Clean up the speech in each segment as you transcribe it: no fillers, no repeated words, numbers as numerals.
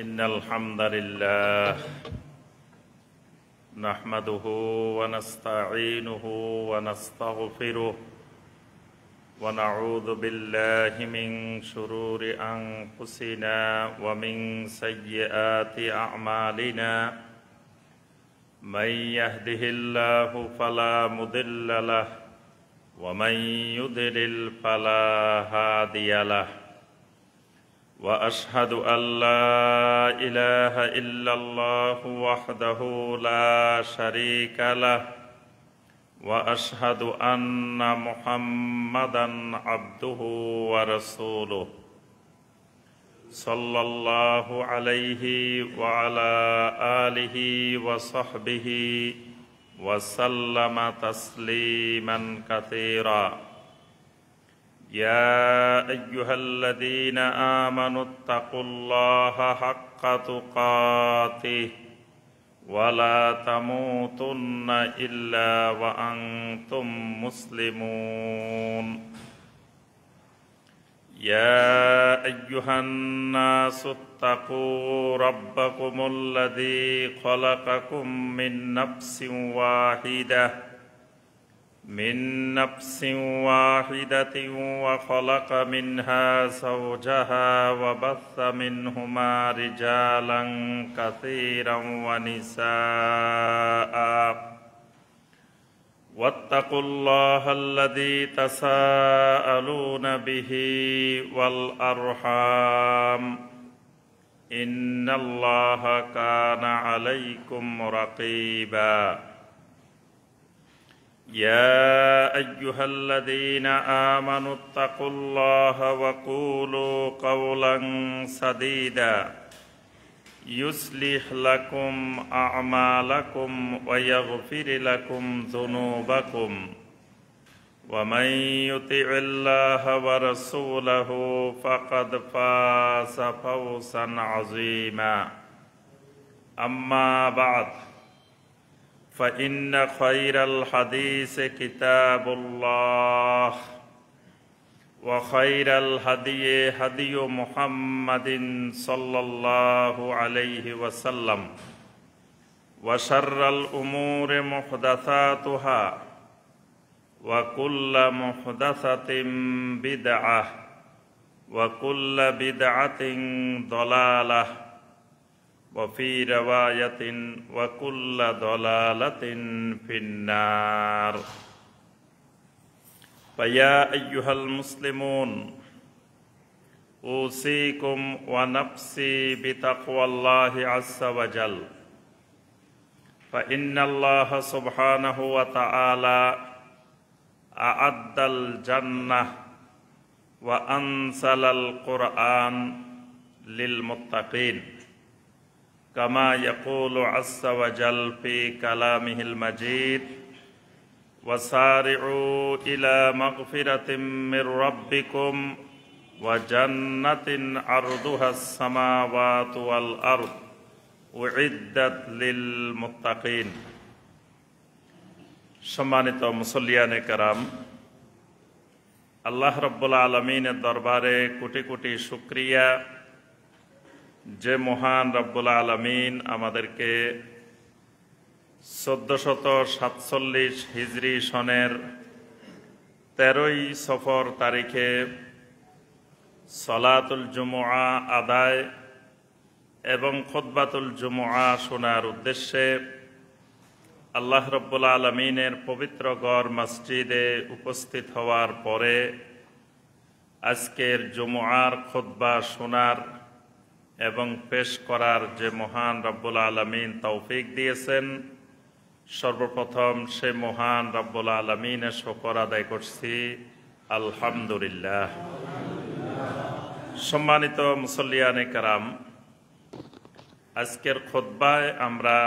إن الحمد لله نحمده ونستعينه ونستغفره ونعوذ بالله من شرور أنفسنا ومن سيئات أعمالنا من يهده الله فلا مضل له ومن يضلل فلا هادي له وأشهد أن لا إله إلا الله وحده لا شريك له وأشهد أن محمدًا عبده ورسوله صلى الله عليه وعلى آله وصحبه وسلم تسليمًا كثيرًا يا أيها الذين آمنوا اتقوا الله حق تقاته ولا تموتن إلا وأنتم مسلمون يا أيها الناس اتقوا ربكم الذي خلقكم من نفس واحدة وخلق منها زوجها وبث منهما رجالا كثيرا ونساء واتقوا الله الذي تساءلون به والأرحام إن الله كان عليكم رقيبا يا أيها الذين آمنوا اتقوا الله وقولوا قولا سديدا يصلح لكم أعمالكم ويغفر لكم ذنوبكم ومن يطع الله ورسوله فقد فاز فوزا عظيما أما بعد فإن خير الحديث كتاب الله وخير الهدي هدي محمد صلى الله عليه وسلم وشر الأمور محدثاتها وكل محدثة بدعة وكل بدعة ضلالة وفي رواية وكل ضلالة في النار فيا أيها المسلمون أوصيكم ونفسي بتقوى الله عز وجل فإن الله سبحانه وتعالى أعد الجنة وأنزل القرآن للمتقين كما يقول عز وجل في كلامه المجيد وسارعوا إلى مغفرة من ربكم وجنة عرضها السماوات والأرض أعدت للمتقين সম্মানিত মুসল্লিয়ানে কেরাম, আল্লাহ রাব্বুল আলামিনের দরবারে কোটি কোটি শুকরিয়া যে মহান রব্বুল আলামিন আমাদেরকে 1447 হিজরি সনের 13ই সফর তারিখে সলাতুল জুমুআ আদায় এবং খুতবাতুল জুমুআ শোনার উদ্দেশ্যে আল্লাহ রব্বুল আলামিনের পবিত্র ঘর মসজিদে উপস্থিত হওয়ার পরে আজকের জুমুআর খুতবা শোনার এবং পেশ করার যে মহান রব্বুল আলামিন তৌফিক দিয়েছেন, সর্বপ্রথম সে মহান রব্বুল আলামিনের শুকর আদায় করছি, আলহামদুলিল্লাহ। সম্মানিত মুসল্লিয়ানে কেরাম, আজকের খুতবায় আমরা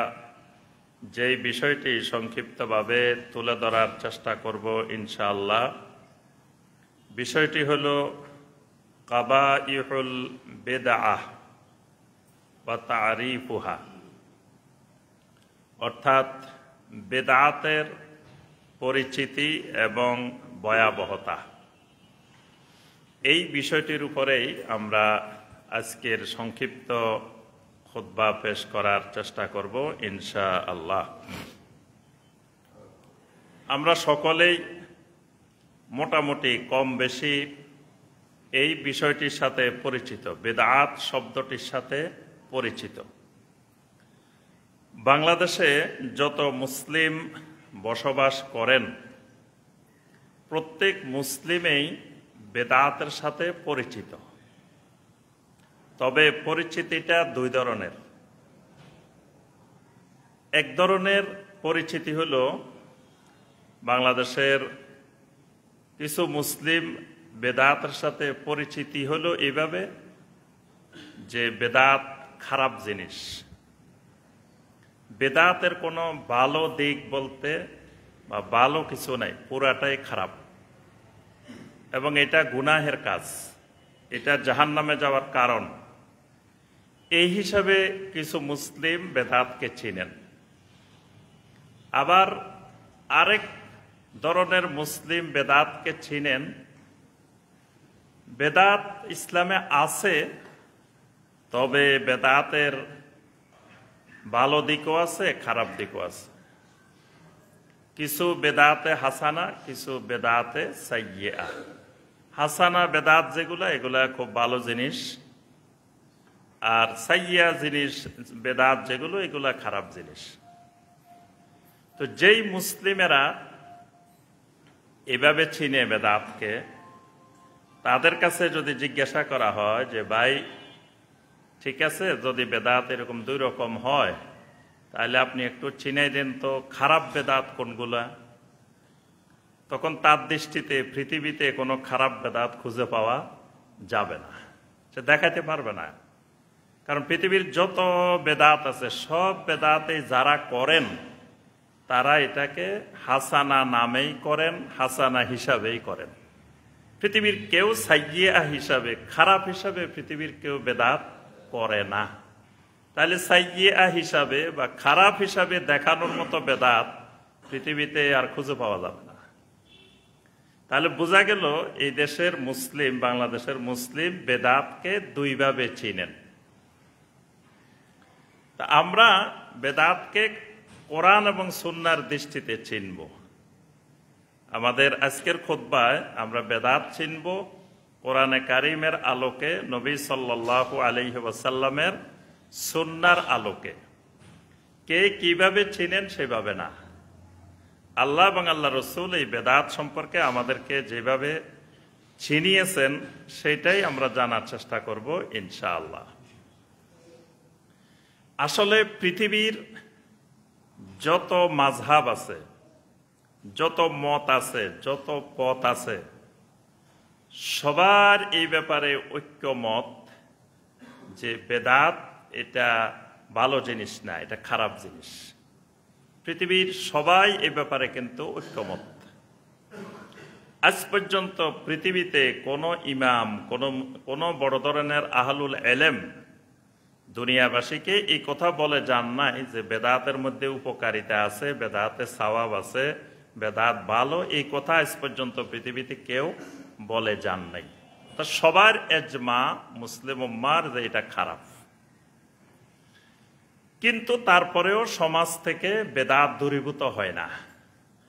যেই বিষয়টি সংক্ষিপ্তভাবে তুলে ধরার চেষ্টা করব ইনশাআল্লাহ, বিষয়টি হল কাবাইহুল বিদআহ ওয়া তারিফুহা, অর্থাৎ বেদাতের পরিচিতি এবং ভয়াবহতা। এই বিষয়টির উপরেই আমরা আজকের সংক্ষিপ্ত খুতবা পেশ করার চেষ্টা করব ইনশাআল্লাহ। আমরা সকলেই মোটামুটি কম বেশি এই বিষয়টির সাথে পরিচিত, বেদাত শব্দটির সাথে পরিচিত। বাংলাদেশে যত মুসলিম বসবাস করেন প্রত্যেক মুসলিমেই বেদাতের সাথে পরিচিত। তবে পরিচিতিটা দুই ধরনের। এক ধরনের পরিচিতি হলো বাংলাদেশের কিছু মুসলিম বেদাতের সাথে পরিচিতি হলো এইভাবে যে বেদাত খারাপ জিনিস, বেদাতের কোনো ভালো দিক বলতে বা ভালো কিছু নাই, পুরাটাই খারাপ এবং এটা গুনাহের কাজ, এটা জাহান্নামে যাওয়ার কারণ। এই হিসাবে কিছু মুসলিম বেদাতকে চিনেন। আবার আরেক ধরনের মুসলিম বেদাতকে চিনেন, বেদাত ইসলামে আছে, তবে বেদাতের ভালো দিকও আছে, খারাপ দিকও আছে। কিছু বেদাতে হাসানা, কিছু বেদাতে সাইয়্যা। হাসানা বেদাত যেগুলা, এগুলা খুব ভালো জিনিস, আর সাইয়্যা জিনিস বেদাত যেগুলো, এগুলা খারাপ জিনিস। তো যেই মুসলিমেরা এভাবে চিনে বেদাতকে, তাদের কাছে যদি জিজ্ঞাসা করা হয় যে ভাই ঠিক আছে, যদি বেদাত এরকম দুই রকম হয় তাহলে আপনি একটু চিনাই দেন তো খারাপ বেদাত কোনগুলা, তখন তার দৃষ্টিতে পৃথিবীতে কোনো খারাপ বেদাত খুঁজে পাওয়া যাবে না, সে দেখাতে পারবে না। কারণ পৃথিবীর যত বেদাত আছে সব বেদাতে যারা করেন তারা এটাকে হাসানা নামেই করেন, হাসানা হিসাবেই করেন। পৃথিবীর কেউ সাইয়্যা হিসাবে, খারাপ হিসাবে পৃথিবীর কেউ বেদাত করে না। তাহলে সাইয়্যা হিসাবে বা খারাপ হিসাবে দেখানোর মতো বেদাত পৃথিবীতে আর খুঁজে পাওয়া যাবে না। তাহলে বোঝা গেল এই দেশের মুসলিম, বাংলাদেশের মুসলিম বেদাতকে দুইভাবে চিনেন। তা আমরা বেদাতকে কোরআন এবং সুন্নাহর দৃষ্টিতে চিনব। আমাদের আজকের খুতবায় আমরা বেদাত চিনব কোরআনে কারিমের আলোকে, নবী সাল্লাল্লাহু আলাইহি ওয়াসাল্লামের সুন্নাহর আলোকে। কে কিভাবে চিনেন সেভাবে না, আল্লাহ এবং আল্লাহ রসুল এই বেদাত সম্পর্কে আমাদেরকে যেভাবে চিনিয়েছেন সেটাই আমরা জানার চেষ্টা করব ইনশাআল্লাহ। আসলে পৃথিবীর যত মাযহাব আছে, যত মত আছে, যত পথ আছে, সবার এই ব্যাপারে ঐক্যমত যে বেদাত এটা ভালো জিনিস না, এটা খারাপ জিনিস। পৃথিবীর সবাই এই ব্যাপারে কিন্তু ঐক্যমত। আজ পর্যন্ত পৃথিবীতে কোনো ইমাম, কোনো বড় ধরনের আহলুল এলেম দুনিয়াবাসীকে এই কথা বলে যান নাই যে বেদাতের মধ্যে উপকারিতা আছে, বেদাতে সওয়াব আছে, বেদাত ভালো, এই কথা আজ পর্যন্ত পৃথিবীতে কেউ বলে যান নাই। তা সবার এজমা মুসলিম উম্মার যে এটা খারাপ। কিন্তু তারপরেও সমাজ থেকে বেদাত দূরীভূত হয় না,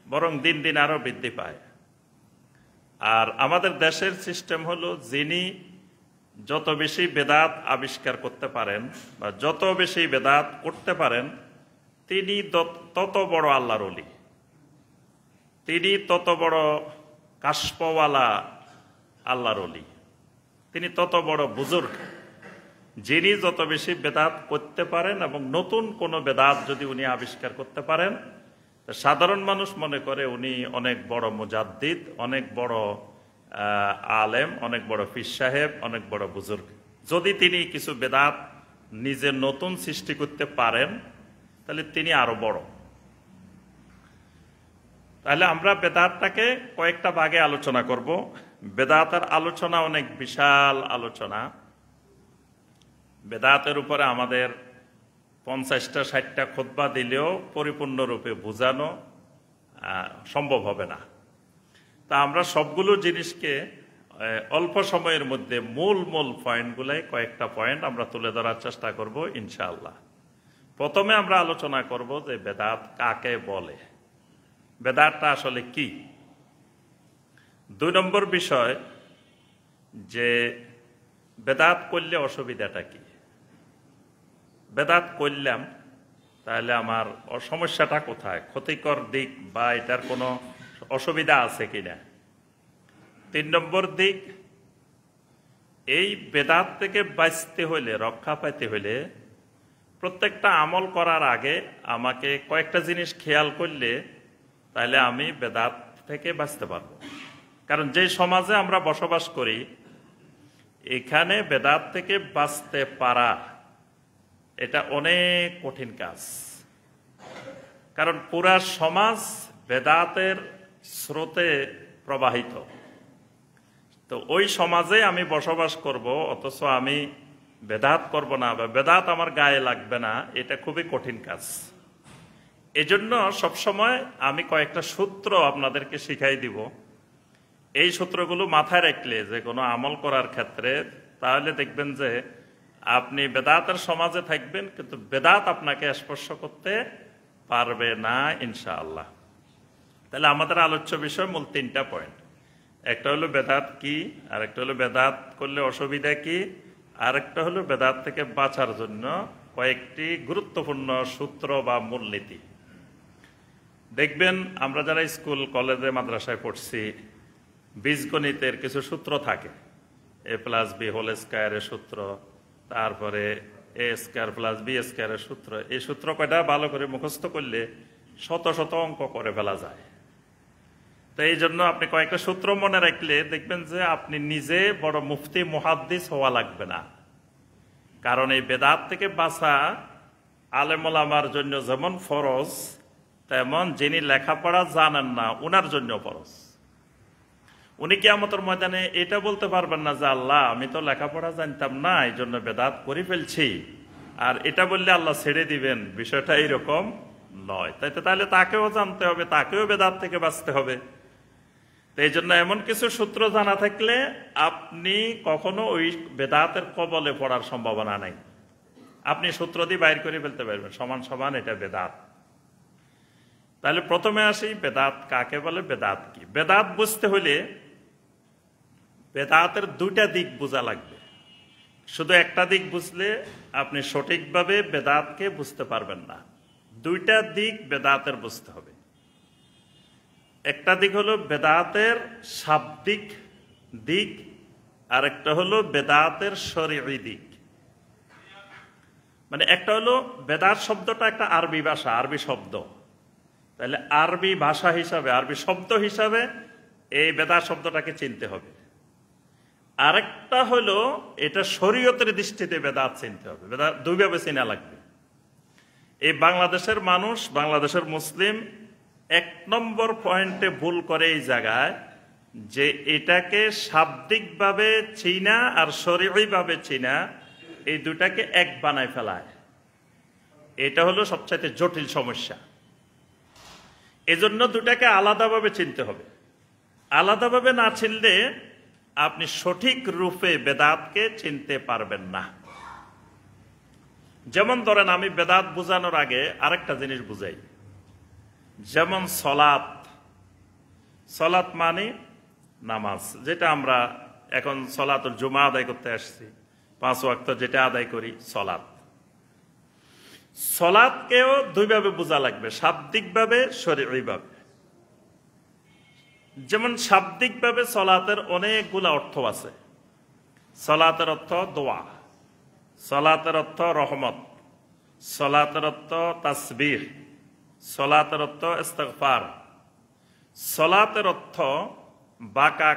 বরং দিন দিন আরো বৃদ্ধি পায়। আর আমাদের দেশের সিস্টেম হলো, যিনি যত বেশি বেদাত আবিষ্কার করতে পারেন বা যত বেশি বেদাত করতে পারেন, তিনি তত বড় আল্লাহর ওলি, তিনি তত বড় কাশফওয়ালা আল্লাহর ওলি, তিনি তত বড় বুজুর্গ। যিনি যত বেশি বেদাত করতে পারেন এবং নতুন কোনো বেদাত যদি উনি আবিষ্কার করতে পারেন, সাধারণ মানুষ মনে করে উনি অনেক বড় মুজাদ্দিদ, অনেক বড় আলেম, অনেক বড় পীর সাহেব, অনেক বড় বুজুর্গ। যদি তিনি কিছু বেদাত নিজে নতুন সৃষ্টি করতে পারেন তাহলে তিনি আরো বড়। তাহলে আমরা বেদাতটাকে কয়েকটা ভাগে আলোচনা করব। বেদাতের আলোচনা অনেক বিশাল আলোচনা। বেদাতের উপরে আমাদের 50টা 60টা খুতবা দিলেও পরিপূর্ণরূপে বোঝানো সম্ভব হবে না। তা আমরা সবগুলো জিনিসকে অল্প সময়ের মধ্যে মূল মূল পয়েন্টগুলাই কয়েকটা পয়েন্ট আমরা তুলে ধরার চেষ্টা করব ইনশাআল্লাহ। প্রথমে আমরা আলোচনা করব যে বেদাত কাকে বলে, বেদাতটা আসলে কি। 2 নম্বর বিষয় যে বেদাত করলে অসুবিধাটা কি, বেদাত করলাম তাহলে আমার সমস্যাটা কোথায়, ক্ষতিকর দিক বা এটার কোনো অসুবিধা আছে কিনা। 3 নম্বর দিক, এই বেদাত থেকে বাঁচতে হইলে, রক্ষা পাইতে হইলে প্রত্যেকটা আমল করার আগে আমাকে কয়েকটা জিনিস খেয়াল করলে তাহলে আমি বেদাত থেকে বাঁচতে পারবো। কারণ যে সমাজে আমরা বসবাস করি এখানে বেদাত থেকে বাঁচতে পারা এটা অনেক কঠিন কাজ। কারণ পুরা সমাজ বেদাতের স্রোতে প্রবাহিত। তো ওই সমাজে আমি বসবাস করব, অথচ আমি বেদাত করব না বা বেদাত আমার গায়ে লাগবে না, এটা খুবই কঠিন কাজ। এজন্য সবসময় আমি কয়েকটা সূত্র আপনাদেরকে শিখাই দিব। এই সূত্রগুলো মাথায় রাখলে যে কোনো আমল করার ক্ষেত্রে তাহলে দেখবেন যে আপনি বেদাতের সমাজে থাকবেন কিন্তু বেদাত আপনাকে স্পর্শ করতে পারবে না ইনশাআল্লাহ। তাহলে আমাদের আলোচ্য বিষয় মূল 3টা পয়েন্ট। একটা হলো বেদাত কি, আরেকটা হলো বেদাত করলে অসুবিধা কি, আরেকটা হলো বেদাত থেকে বাঁচার জন্য কয়েকটি গুরুত্বপূর্ণ সূত্র বা মূলনীতি। দেখবেন আমরা যারা স্কুল কলেজে মাদ্রাসায় পড়ছি বীজগণিতের কিছু সূত্র থাকে, a+b² সূত্র, তারপরে a²+b² সূত্র। এই সূত্র কয়টা ভালো করে মুখস্থ করলে শত শত অঙ্ক করে ফেলা যায়। তো এই জন্য আপনি কয়েকটা সূত্র মনে রাখলে দেখবেন যে আপনি নিজে বড় মুফতি মুহাদ্দিস হওয়া লাগবে না। কারণ এই বেদাত থেকে বাঁচা আলেম ওলামার জন্য যেমন ফরজ, তেমন যিনি লেখাপড়া জানেন না উনার জন্য ফরজ। উনি কিয়ামতের ময়দানে এটা বলতে পারবেন না যে আল্লাহ আমি তো লেখাপড়া জানতাম না এই জন্য বেদাত করে ফেলছি, আর এটা বললে আল্লাহ ছেড়ে দিবেন, বিষয়টা এইরকম নয়। তাহলে তাকেও জানতে হবে, তাকেও বেদাত থেকে বাঁচতে হবে। তো এই জন্য এমন কিছু সূত্র জানা থাকলে আপনি কখনো ওই বেদাতের কবলে পড়ার সম্ভাবনা নাই। আপনি সূত্র দিয়ে বাইর করে ফেলতে পারবেন সমান সমান এটা বেদাত। তাহলে প্রথমে আসি বেদাত কাকে বলে, বেদাত কি। বেদাত বুঝতে হলে বেদাতের 2টা দিক বোঝা লাগবে। শুধু একটা দিক বুঝলে আপনি সঠিকভাবে বেদাতকে বুঝতে পারবেন না। 2টা দিক বেদাতের বুঝতে হবে। একটা দিক হলো বেদাতের শাব্দিক দিক, আর একটা হলো বেদাতের শরঈ দিক। মানে একটা হলো বেদাত শব্দটা একটা আরবি ভাষা, আরবি শব্দ। তাহলে আরবি ভাষা হিসাবে, আরবি শব্দ হিসাবে এই বেদাত শব্দটাকে চিনতে হবে। আরেকটা হলো এটা শরীয়তের দৃষ্টিতে বেদাত চিনতে হবে। বেদাত 2 ভাবে চেনা লাগবে। এই বাংলাদেশের মানুষ, বাংলাদেশের মুসলিম 1 নম্বর পয়েন্টে ভুল করে এই জায়গায় যে এটাকে শাব্দিকভাবে চিনা আর শরীয়ভাবে চিনা এই দুটাকে এক বানায় ফেলায়। এটা হলো সবচাইতে জটিল সমস্যা। এজন্য দুটাকে আলাদাভাবে চিনতে হবে। আলাদাভাবে না চিনলে আপনি সঠিক রূপে বেদাতকে চিনতে পারবেন না। যেমন ধরেন আমি বেদাত বোঝানোর আগে আরেকটা জিনিস বুঝাই। যেমন সলাত, সলাত মানে নামাজ, যেটা আমরা এখন সলাতুল জুমা আদায় করতে আসছি, 5 ওয়াক্ত যেটা আদায় করি সলাত। সলাতকেও 2 ভাবে বোঝা লাগবে, শাব্দিকভাবে শরীয়ভাবে। যেমন শাব্দিকভাবে সলাতের অনেকগুলো অর্থ আছে। সলাতের অর্থ দোয়া, সলাতের অর্থ রহমত, সলাতের অর্থ তাসবিহ, সলাতের অর্থ ইস্তিগফার, সলাতের অর্থ বাঁকা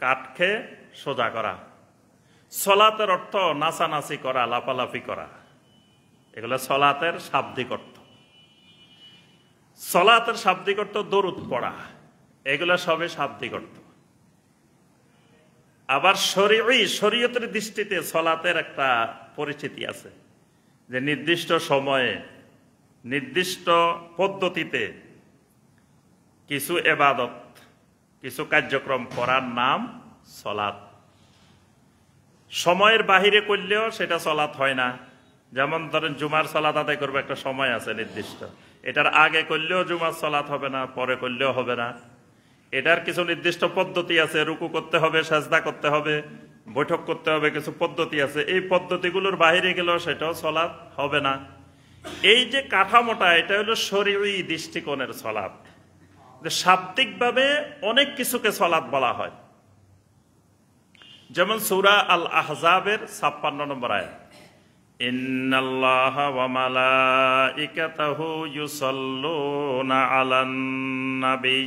কাঠ খেয়ে সোজা করা, সলাতের অর্থ নাচানাচি করা, লাফালাফি করা। এগুলো সলাতের শাব্দিক অর্থ। সলাতের শাব্দিক অর্থ দরুদ পড়া, এগুলো সবে শাব্দিক অর্থ। আবার শরীয়তের দৃষ্টিতে সলাতের একটা পরিচিতি আছে যে নির্দিষ্ট সময়ে নির্দিষ্ট পদ্ধতিতে কিছু ইবাদত, কিছু কার্যক্রম করার নাম সলাত। সময়ের বাহিরে করলেও সেটা সলাত হয় না। যেমন ধরেন জুমার সলাত আদায় করবো, একটা সময় আছে নির্দিষ্ট, এটার আগে করলেও জুমার সলাত হবে না, পরে করলেও হবে না। এটার কিছু নির্দিষ্ট পদ্ধতি আছে, রুকু করতে হবে, সাজদা করতে হবে, বৈঠক করতে হবে, কিছু পদ্ধতি আছে। এই পদ্ধতিগুলোর বাইরে গেলেও সেটাও সলাত হবে না। এই যে কাঠামোটা, এটা হলো শরীয়ী দৃষ্টিকোণের সলাত। শাব্দিকভাবে অনেক কিছুকে সলাত বলা হয়। যেমন সূরা আল আহজাবের 56 নম্বর আয়াত, ইন্নাল্লাহা ওয়া মালাইকাতাহু ইউসাল্লুনা আলান নবী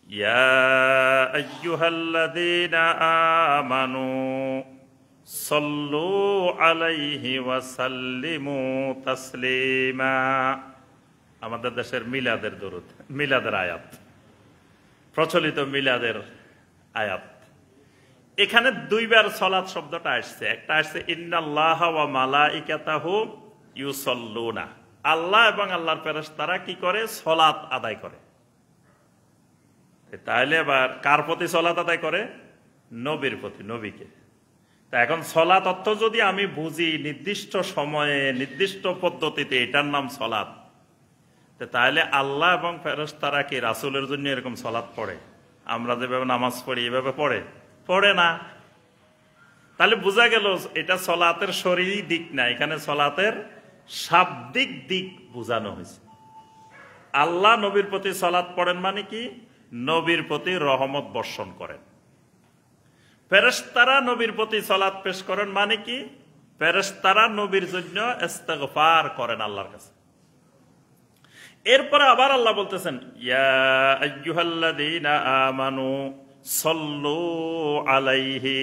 ইয়া আইয়ুহাল্লাযীনা আমানু সাল্লু আলাইহি ওয়া সাল্লিমু তাসলিমা। আমাদের দেশের মিলাদের দরুদ, মিলাদের আয়াত, প্রচলিত মিলাদের আয়াত। এখানে দুইবার সলাত শব্দটা আসছে। একটা আসছে ইন্নাল্লাহা ওয়া মালাইকাতাহু ইউসাল্লুনা, আল্লাহ এবং আল্লাহর ফেরেশতারা কি করে? সলাত আদায় করে। তাহলে এবার কার প্রতি সলাত আদায় করে? নবীর প্রতি, নবীকে। তা এখন সলাত অর্থ যদি আমি বুঝি নির্দিষ্ট সময়ে নির্দিষ্ট পদ্ধতিতে, এটার নাম সলাত। তাহলে আল্লাহ এবং ফেরেশতারা কি রাসূলের জন্য এরকম সলাত পড়ে? আমরা যেভাবে নামাজ পড়ি এভাবে পড়ে? পড়ে না। তাহলে বোঝা গেল এটা সলাতের শরীরী দিক না, এখানে সলাতের শাব্দিক দিক বোঝানো হয়েছে। আল্লাহ নবীর প্রতি সলাত পড়েন মানে কি? নবীর প্রতি রহমত বর্ষণ করেন। ফেরেশতারা নবীর প্রতি সলাত পেশ করেন মানে কি? ফেরেশতারা নবীর জন্য ইস্তিগফার করেন আল্লাহর কাছে। এরপরে আবার আল্লাহ বলতেছেন, ইয়া আইয়ুহাল্লাযীনা আমানু সাল্লু আলাইহি,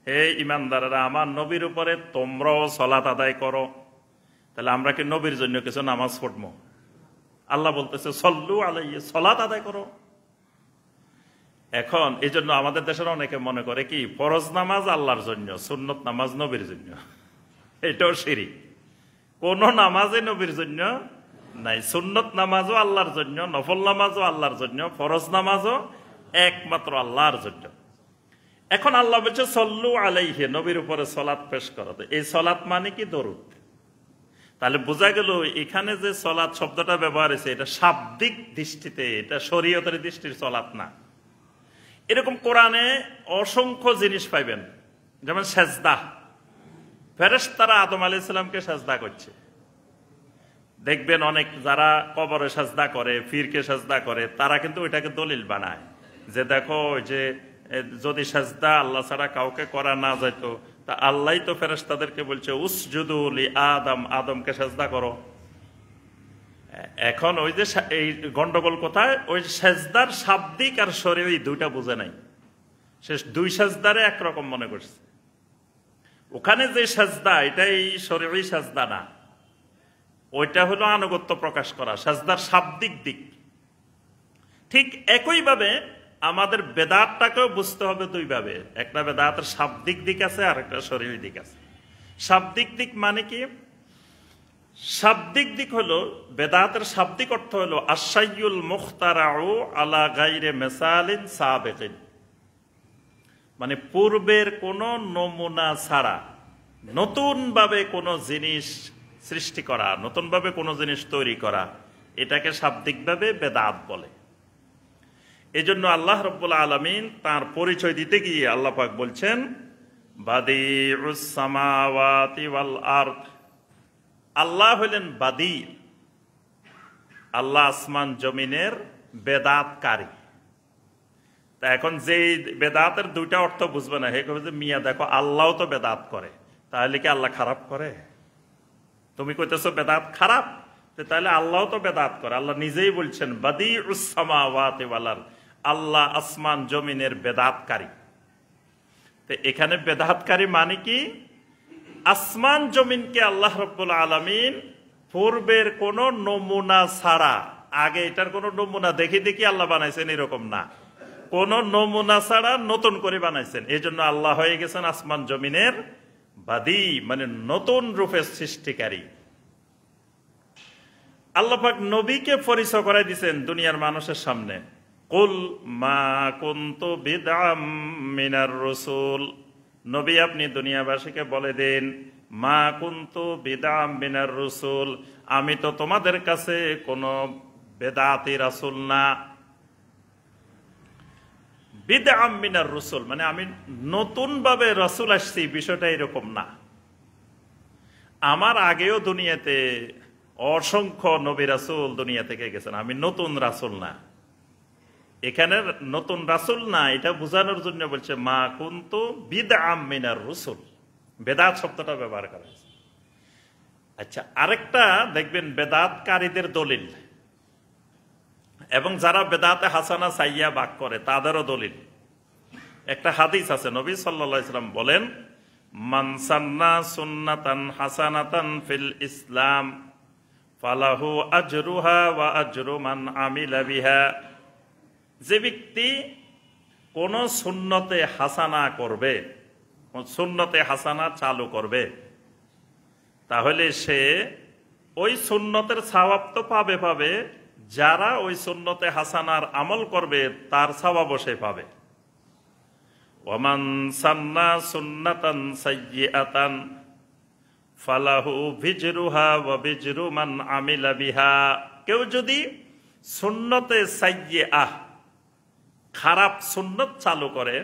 হে ঈমানদাররা আমার নবীর উপরে তোমরাও সালাত আদায় করো। তাহলে আমরা কি নবীর জন্য কিছু নামাজ পড়বো? আল্লাহ বলতেছে সাল্লু আলাইহি, সালাত আদায় করো। এখন এই জন্য আমাদের দেশের অনেকে মনে করে কি ফরজ নামাজ আল্লাহর জন্য, সুন্নত নামাজ নবীর জন্য। এটাও শিরক। কোন নামাজে নবীর জন্য নাই। সুন্নত নামাজও আল্লাহর জন্য, নফল নামাজও আল্লাহর জন্য, ফরজ নামাজও একমাত্র আল্লাহর জন্য। এখন আল্লাহ বলছে সল্লু আলাইহি, নবীর উপরে সলাত পেশ করো। এই সলাত মানে কি? দরুদ। তাহলে বোঝা গেল এখানে যে সলাত শব্দটা ব্যবহার হয়েছে এটা শাব্দিক দৃষ্টিতে, এটা শরীয়তের দৃষ্টির সলাত না। এরকম কোরআনে অসংখ্য জিনিস পাইবেন, যেমন সেজদা। ফেরেশতারা আদম আলাইহিস সালামকে সেজদা করছে। দেখবেন অনেক যারা কবরে সেজদা করে, পীরকে সেজদা করে, তারা কিন্তু ওইটাকে দলিল বানায় যে দেখো যে যদি সেজদা আল্লাহ ছাড়া কাউকে করা না যেত, তা আল্লাহ তো ফেরেশতাদেরকে বলছে উসজুদু লি আদম, আদমকে সেজদা করো। এখন ওই যে এই গন্ডগোল কোথায়? ওই সেজদার শাব্দিক আর শরীয়ী দুইটা বুঝে নাই। সে দুই সেজদারে একরকম মনে করছে। ওখানে যে সেজদা, এটা এই শরীয়ী সেজদা না, ওইটা হলো আনুগত্য প্রকাশ করা, সেজদার শাব্দিক দিক। ঠিক একইভাবে আমাদের বেদাতটাকেও বুঝতে হবে দুইভাবে। একটা বেদাতের শাব্দিক দিক আছে আর একটা শরীয়ী দিক আছে। শাব্দিক দিক মানে কি? শাব্দিক দিক হলো, বেদাতের শাব্দিক অর্থ হলো আশাইউল মুখতারাউ আলা গায়রে মিসালিন সাবিকিন, মানে পূর্বের কোন নমুনা ছাড়া নতুন ভাবে কোন জিনিস সৃষ্টি করা, নতুন ভাবে কোন জিনিস তৈরি করা, এটাকে শাব্দিকভাবে বেদাত বলে। এজন্য আল্লাহ রাব্বুল আলামিন তার পরিচয় দিতে গিয়ে আল্লাহ পাক বলছেন বাদিউস সামাওয়াতি ওয়াল আরদ, আল্লাহ হলেন বাদি, আল্লাহ আসমান জমিনের বেদাতকারী। তা এখন যে বেদাতের দুইটা অর্থ বুঝবে না, হে কবে যে মিয়া দেখো আল্লাহও তো বেদাত করে, তাহলে কি আল্লাহ খারাপ করে? তুমি কইতেছো বেদাত খারাপ, তাহলে আল্লাহও তো বেদাত করে। আল্লাহ নিজেই বলছেন বাদিউস সামাওয়াতি ওয়াল আরদ, আল্লাহ আসমান জমিনের বেদাতকারী। তো এখানে বেদাতকারী মানে কি? আসমান জমিনকে আল্লাহ রাব্বুল আলামিন পূর্বের কোন নমুনা ছাড়া, আগে এটার কোন নমুনা দেখি দেখি আল্লাহ বানাইছেন এরকম না, কোন নমুনা ছাড়া নতুন করে বানাইছেন। এই জন্য আল্লাহ হয়ে গেছেন আসমান জমিনের বাদী, মানে নতুন রূপে সৃষ্টিকারী। আল্লাহ পাক নবীকে পরিচয় করাই দিয়েছেন দুনিয়ার মানুষের সামনে কুল মা কুনতু বিদআম মিনার রাসূল, নবী আপনি দুনিয়াবাসীকে বলে দিন, মা কুনতু বিদআম মিনার রাসূল, আমি তো তোমাদের কাছে কোনো বেদাতি রাসূল না। বিদআম মিনার রাসূল মানে আমি নতুন ভাবে রাসূল আসছি, বিষয়টা এরকম না। আমার আগেও দুনিয়াতে অসংখ্য নবী রাসূল দুনিয়া থেকে গেছেন, আমি নতুন রাসূল না। এখানে নতুন রাসূল না এটা বোঝানোর জন্য বলছে মা কুনতু বিদআম মিনার রাসূল, বেদাত শব্দটা ব্যবহার করা হয়েছে। আচ্ছা, আরেকটা দেখবেন বেদাতকারীদের দলিল এবং যারা বেদাতে হাসানা সাইয়া বাক করে তাদেরও দলিল। একটা হাদিস আছে, নবী সাল্লাল্লাহু আলাইহি ওয়াসাল্লাম বলেন, মান সান্না সুন্নাতান হাসানাতান ফিল ইসলাম ফালাহু আজরুহা ওয়া আজরু মান আমিলা বিহা। যে ব্যক্তি কোন সুন্নতে হাসানা করবে, সুন্নতে হাসানা চালু করবে, তাহলে সে ওই সুন্নতের সওয়াব তো পাবে, যারা ওই সুন্নতে হাসানার আমল করবে তার সওয়াবও সে পাবে। ওয়ামান সান্না সুন্নাতান সাইয়্যাতান ফালাহু ভিজরুহা ওয়া ভিজরু মান আমিলা বিহা। কেউ যদি সুন্নতে সাইয়্যাহ খারাপ সুন্নত চালু করে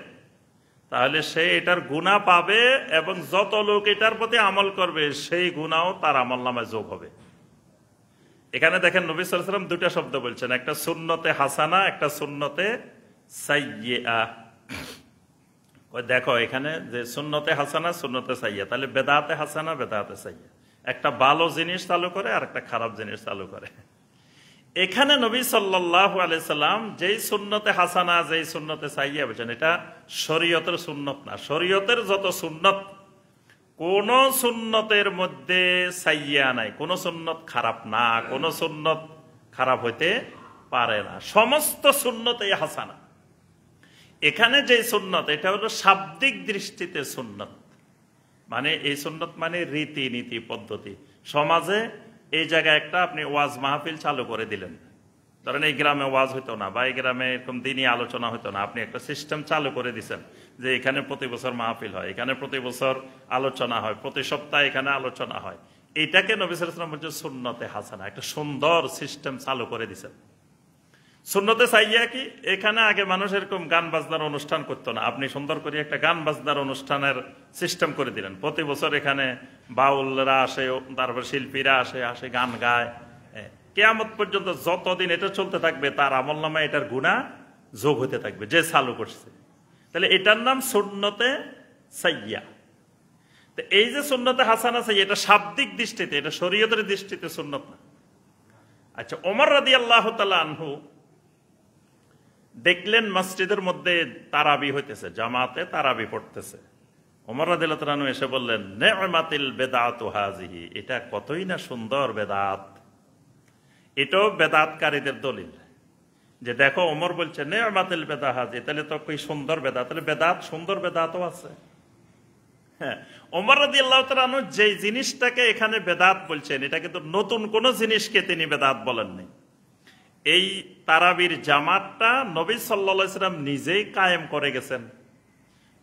তাহলে সে এটার গুনাহ পাবে এবং যত লোক এটার প্রতি আমল করবে সেই গুনাহও তার আমলনামায় যোগ হবে। এখানে দেখেন নবী সাল্লাল্লাহু আলাইহি ওয়াসাল্লাম দুটো শব্দ বলছেন, একটা সুন্নতে হাসানা, একটা সুন্নতে সাইয়্যাহ। দেখো এখানে যে সুন্নতে হাসানা সুন্নতে সাইয়্যাহ, তাহলে বেদাতে হাসানা বেদাতে সাইয়্যাহ, একটা ভালো জিনিস চালু করে আর একটা খারাপ জিনিস চালু করে। এখানে নবী সাল্লাল্লাহু আলাইহি সাল্লাম যেই সুন্নতে হাসানা যেই সুন্নতে সাইয়্যাহ বলেছেন, এটা শরীয়তের সুন্নত না। শরীয়তের যত সুন্নত, কোন সুন্নতের মধ্যে সাইয়্যাহ নাই, কোন সুন্নত খারাপ না, কোন সুন্নত খারাপ হইতে পারে না, সমস্ত সুন্নতেই হাসানা। এখানে যে সুন্নত, এটা হলো শাব্দিক দৃষ্টিতে সুন্নত, মানে এই সুন্নত মানে রীতি নীতি পদ্ধতি। সমাজে এই জায়গায় একটা আপনি ওয়াজ মাহফিল চালু করে দিলেন, ধরেন এই গ্রামে ওয়াজ হইতো না বা এই গ্রামে এরকম দিনই আলোচনা হইতো না, আপনি একটা সিস্টেম চালু করে দিচ্ছেন যে এখানে প্রতি বছর মাহফিল হয়, এখানে প্রতি বছর আলোচনা হয়, প্রতি সপ্তাহে এখানে আলোচনা হয়। এটাকে নবী সাল্লাল্লাহু আলাইহি ওয়াসাল্লাম বলছে সুন্নতে হাসানা, একটা সুন্দর সিস্টেম চালু করে দিচ্ছেন। সুন্নতে সাইয়্যাহ কি, এখানে আগে মানুষ এরকম গান বাজনার অনুষ্ঠান করতো না, আপনি সুন্দর করে একটা গান বাজনার অনুষ্ঠানের সিস্টেম করে দিলেন। প্রতি বছর এখানে বাউলরা আসে, তারপর শিল্পীরা আসে গান গায়, কিয়ামত পর্যন্ত যতদিন এটা চলতে থাকবে তার আমলনামায় এটার গুনাহ যোগ হতে থাকবে যে চালু করছে। তাহলে এটার নাম সুন্নতে সাইয়্যাহ। তো এই যে সুন্নতে হাসানা সাইয়্যাহ, এটা শাব্দিক দৃষ্টিতে, এটা শরীয়তের দৃষ্টিতে সুন্নত না। আচ্ছা, ওমর রাদিয়াল্লাহু তাআলা আনহু দেখলেন মসজিদের মধ্যে তারাবি হইতেছে, জামাতে তারাবি পড়তেছে। ওমর রাদিয়াল্লাহু তাআলা আনহু এসে বললেন, নি'মাতিল বিদআতু হাযিহি, এটা কতই না সুন্দর বেদাত। এটাও বেদাতকারীদের দলিল যে দেখো ওমর বলছে নি'মাতিল বিদআতু হাযিহি, তাহলে তো কি সুন্দর বেদাত, তাহলে বেদাত সুন্দর বেদাতও আছে। হ্যাঁ, ওমর রাদিয়াল্লাহু তাআলা আনহু যে জিনিসটাকে এখানে বেদাত বলছেন, এটা কিন্তু নতুন কোন জিনিসকে তিনি বেদাত বলেননি। এই তারাবির জামাতটা নবী সাল্লাল্লাহু আলাইহি ওয়াসাল্লাম নিজেই কায়েম করে গেছেন।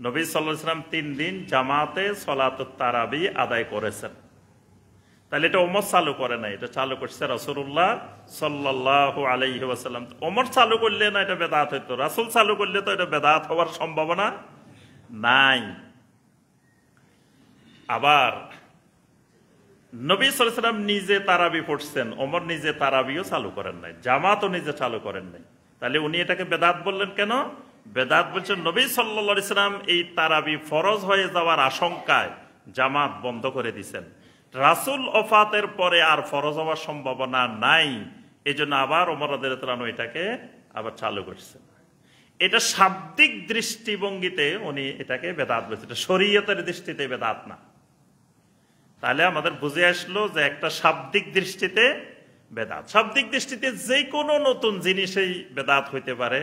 নবী সাল্লাল্লাহু আলাইহি ওয়াসাল্লাম 3 দিন জামাতে সালাতুত তারাবি আদায় করেছেন। তাহলে এটা ওমর চালু করে নাই, এটা চালু করছে রাসূলুল্লাহ সাল্লাল্লাহু আলাইহি ওয়াসাল্লাম। ওমর চালু করলে না এটা বেদাত হইতো, রাসূল চালু করলে তো এটা বেদাত হওয়ার সম্ভাবনা নাই। আবার নবী সাল্লাল্লাহু আলাইহি ওয়াসাল্লাম নিজে তারাবি পড়ছেন, ওমর নিজে তারাবিও চালু করেন নাই, জামাতও নিজে চালু করেন নাই। তাহলে উনি এটাকে বেদাত বললেন কেন? বেদাত বলছেন নবী সাল্লাল্লাহু আলাইহি ওয়াসাল্লাম এই তারাবি ফরজ হয়ে যাওয়ার আশঙ্কায় জামাত বন্ধ করে দিয়েছেন। রাসূল ওফাতের পরে আর ফরজ হওয়ার সম্ভাবনা নাই, এজন্য আবার ওমর রাদিয়াল্লাহু তাআলা এটাকে আবার চালু করছেন। এটা শাব্দিক দৃষ্টিভঙ্গিতে উনি এটাকে বেদাত বলছেন, এটা শরীয়তের দৃষ্টিতে বেদাত না। তাহলে আমাদের বুঝে আসলো যে একটা শাব্দিক দৃষ্টিতে বেদাত, শাব্দিক দৃষ্টিতে যে কোনো নতুন জিনিসই বেদাত হইতে পারে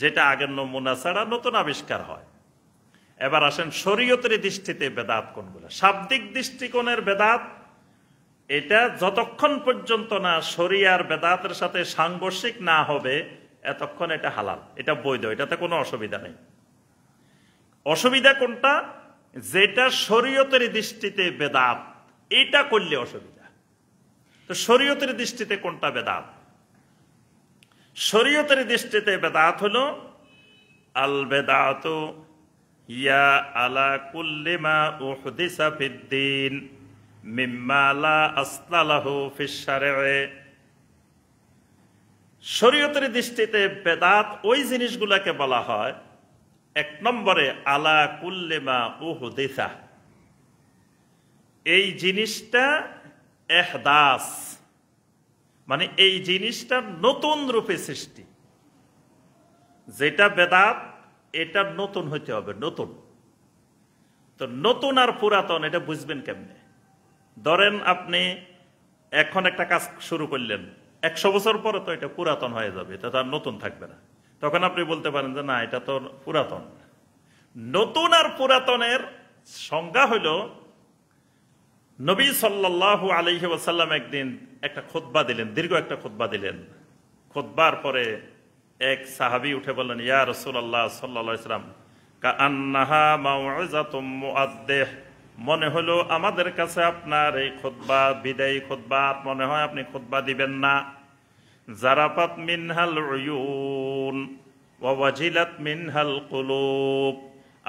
যেটা আগের নমুনা ছাড়া নতুন আবিষ্কার হয়। এবার আসেন শরীয়তের দৃষ্টিতে বেদাত কোনগুলো। শাব্দিক দৃষ্টিকোণের বেদাত এটা যতক্ষণ পর্যন্ত না শরিয়ার বেদাতের সাথে সাংঘর্ষিক না হবে এতক্ষণ এটা হালাল, এটা বৈধ, এটাতে কোনো অসুবিধা নেই। অসুবিধা কোনটা? যেটা শরীয়তের দৃষ্টিতে বেদাত, এটা করলে অসুবিধা। তো শরীয়তের দৃষ্টিতে কোনটা বেদাত? শরীয়তের দৃষ্টিতে বেদাত হলো আল বেদাতু ইয়া আলা কুল্লি মা উহদিসা ফিদ্দীন মিম্মা লা আসলা লাহু ফিশ শারঈ। শরীয়তের দৃষ্টিতে বেদাত ওই জিনিসগুলোকে বলা হয়, এক নম্বরে আলা কুল্লি মা উহদিসা, এই জিনিসটা ইহদাস, মানে এই জিনিসটা নতুন রূপে সৃষ্টি। যেটা বেদাত এটা নতুন হইতে হবে, নতুন। তো নতুন আর পুরাতন এটা বুঝবেন কেমনে? ধরেন আপনি এখন একটা কাজ শুরু করলেন, 100 বছর পরে তো এটা পুরাতন হয়ে যাবে, এটা তো আর নতুন থাকবে না। তখন আপনি বলতে পারেন যে না, এটা তো পুরাতন। নতুন আর পুরাতনের সংজ্ঞা হইল, নবী সাল্লাল্লাহু আলাইহি ওয়াসাল্লাম একদিন একটা খুতবা দিলেন, দীর্ঘ একটা খুতবা দিলেন। খুতবার পরে এক সাহাবী উঠে বললেন, ইয়া রাসূলুল্লাহ সাল্লাল্লাহু আলাইহি ওয়াসাল্লাম, কাআন্নাহা মাউইযাতুম মুআদ্দিহ, মনে হলো আমাদের কাছে আপনার এই খুতবা বিদায়ী খুতবা, মনে হয় আপনি খুতবা দিবেন না। জারাফাত মিনহাল উয়ুন ওয়া ওয়াজিলাত মিনহাল কুলুব,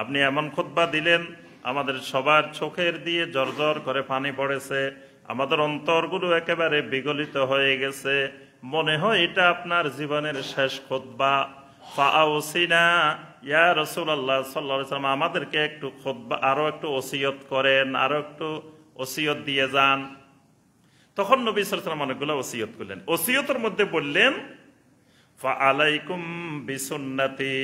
আপনি এমন খুতবা দিলেন আমাদের সবার চোখের দিয়ে জর্জর করে পানি পড়েছে, আমাদের অন্তরগুলো একেবারে বিগলিত হয়ে গেছে, মনে হয় এটা আপনার জীবনের শেষ খুতবা। ফাআউসিনা ইয়া রাসূলুল্লাহ সাল্লাল্লাহু আলাইহি ওয়াসাল্লাম, আমাদেরকে একটু খুতবা, আরো একটু ওসিয়ত করেন, আরো একটু ওসিয়ত দিয়ে যান। তখন নবী সাল্লাল্লাহু আলাইহি ওয়াসাল্লাম অনেকগুলো ওসিয়ত করলেন। ওসিয়তের মধ্যে বললেন, ফাআলাইকুম বিসুন্নতি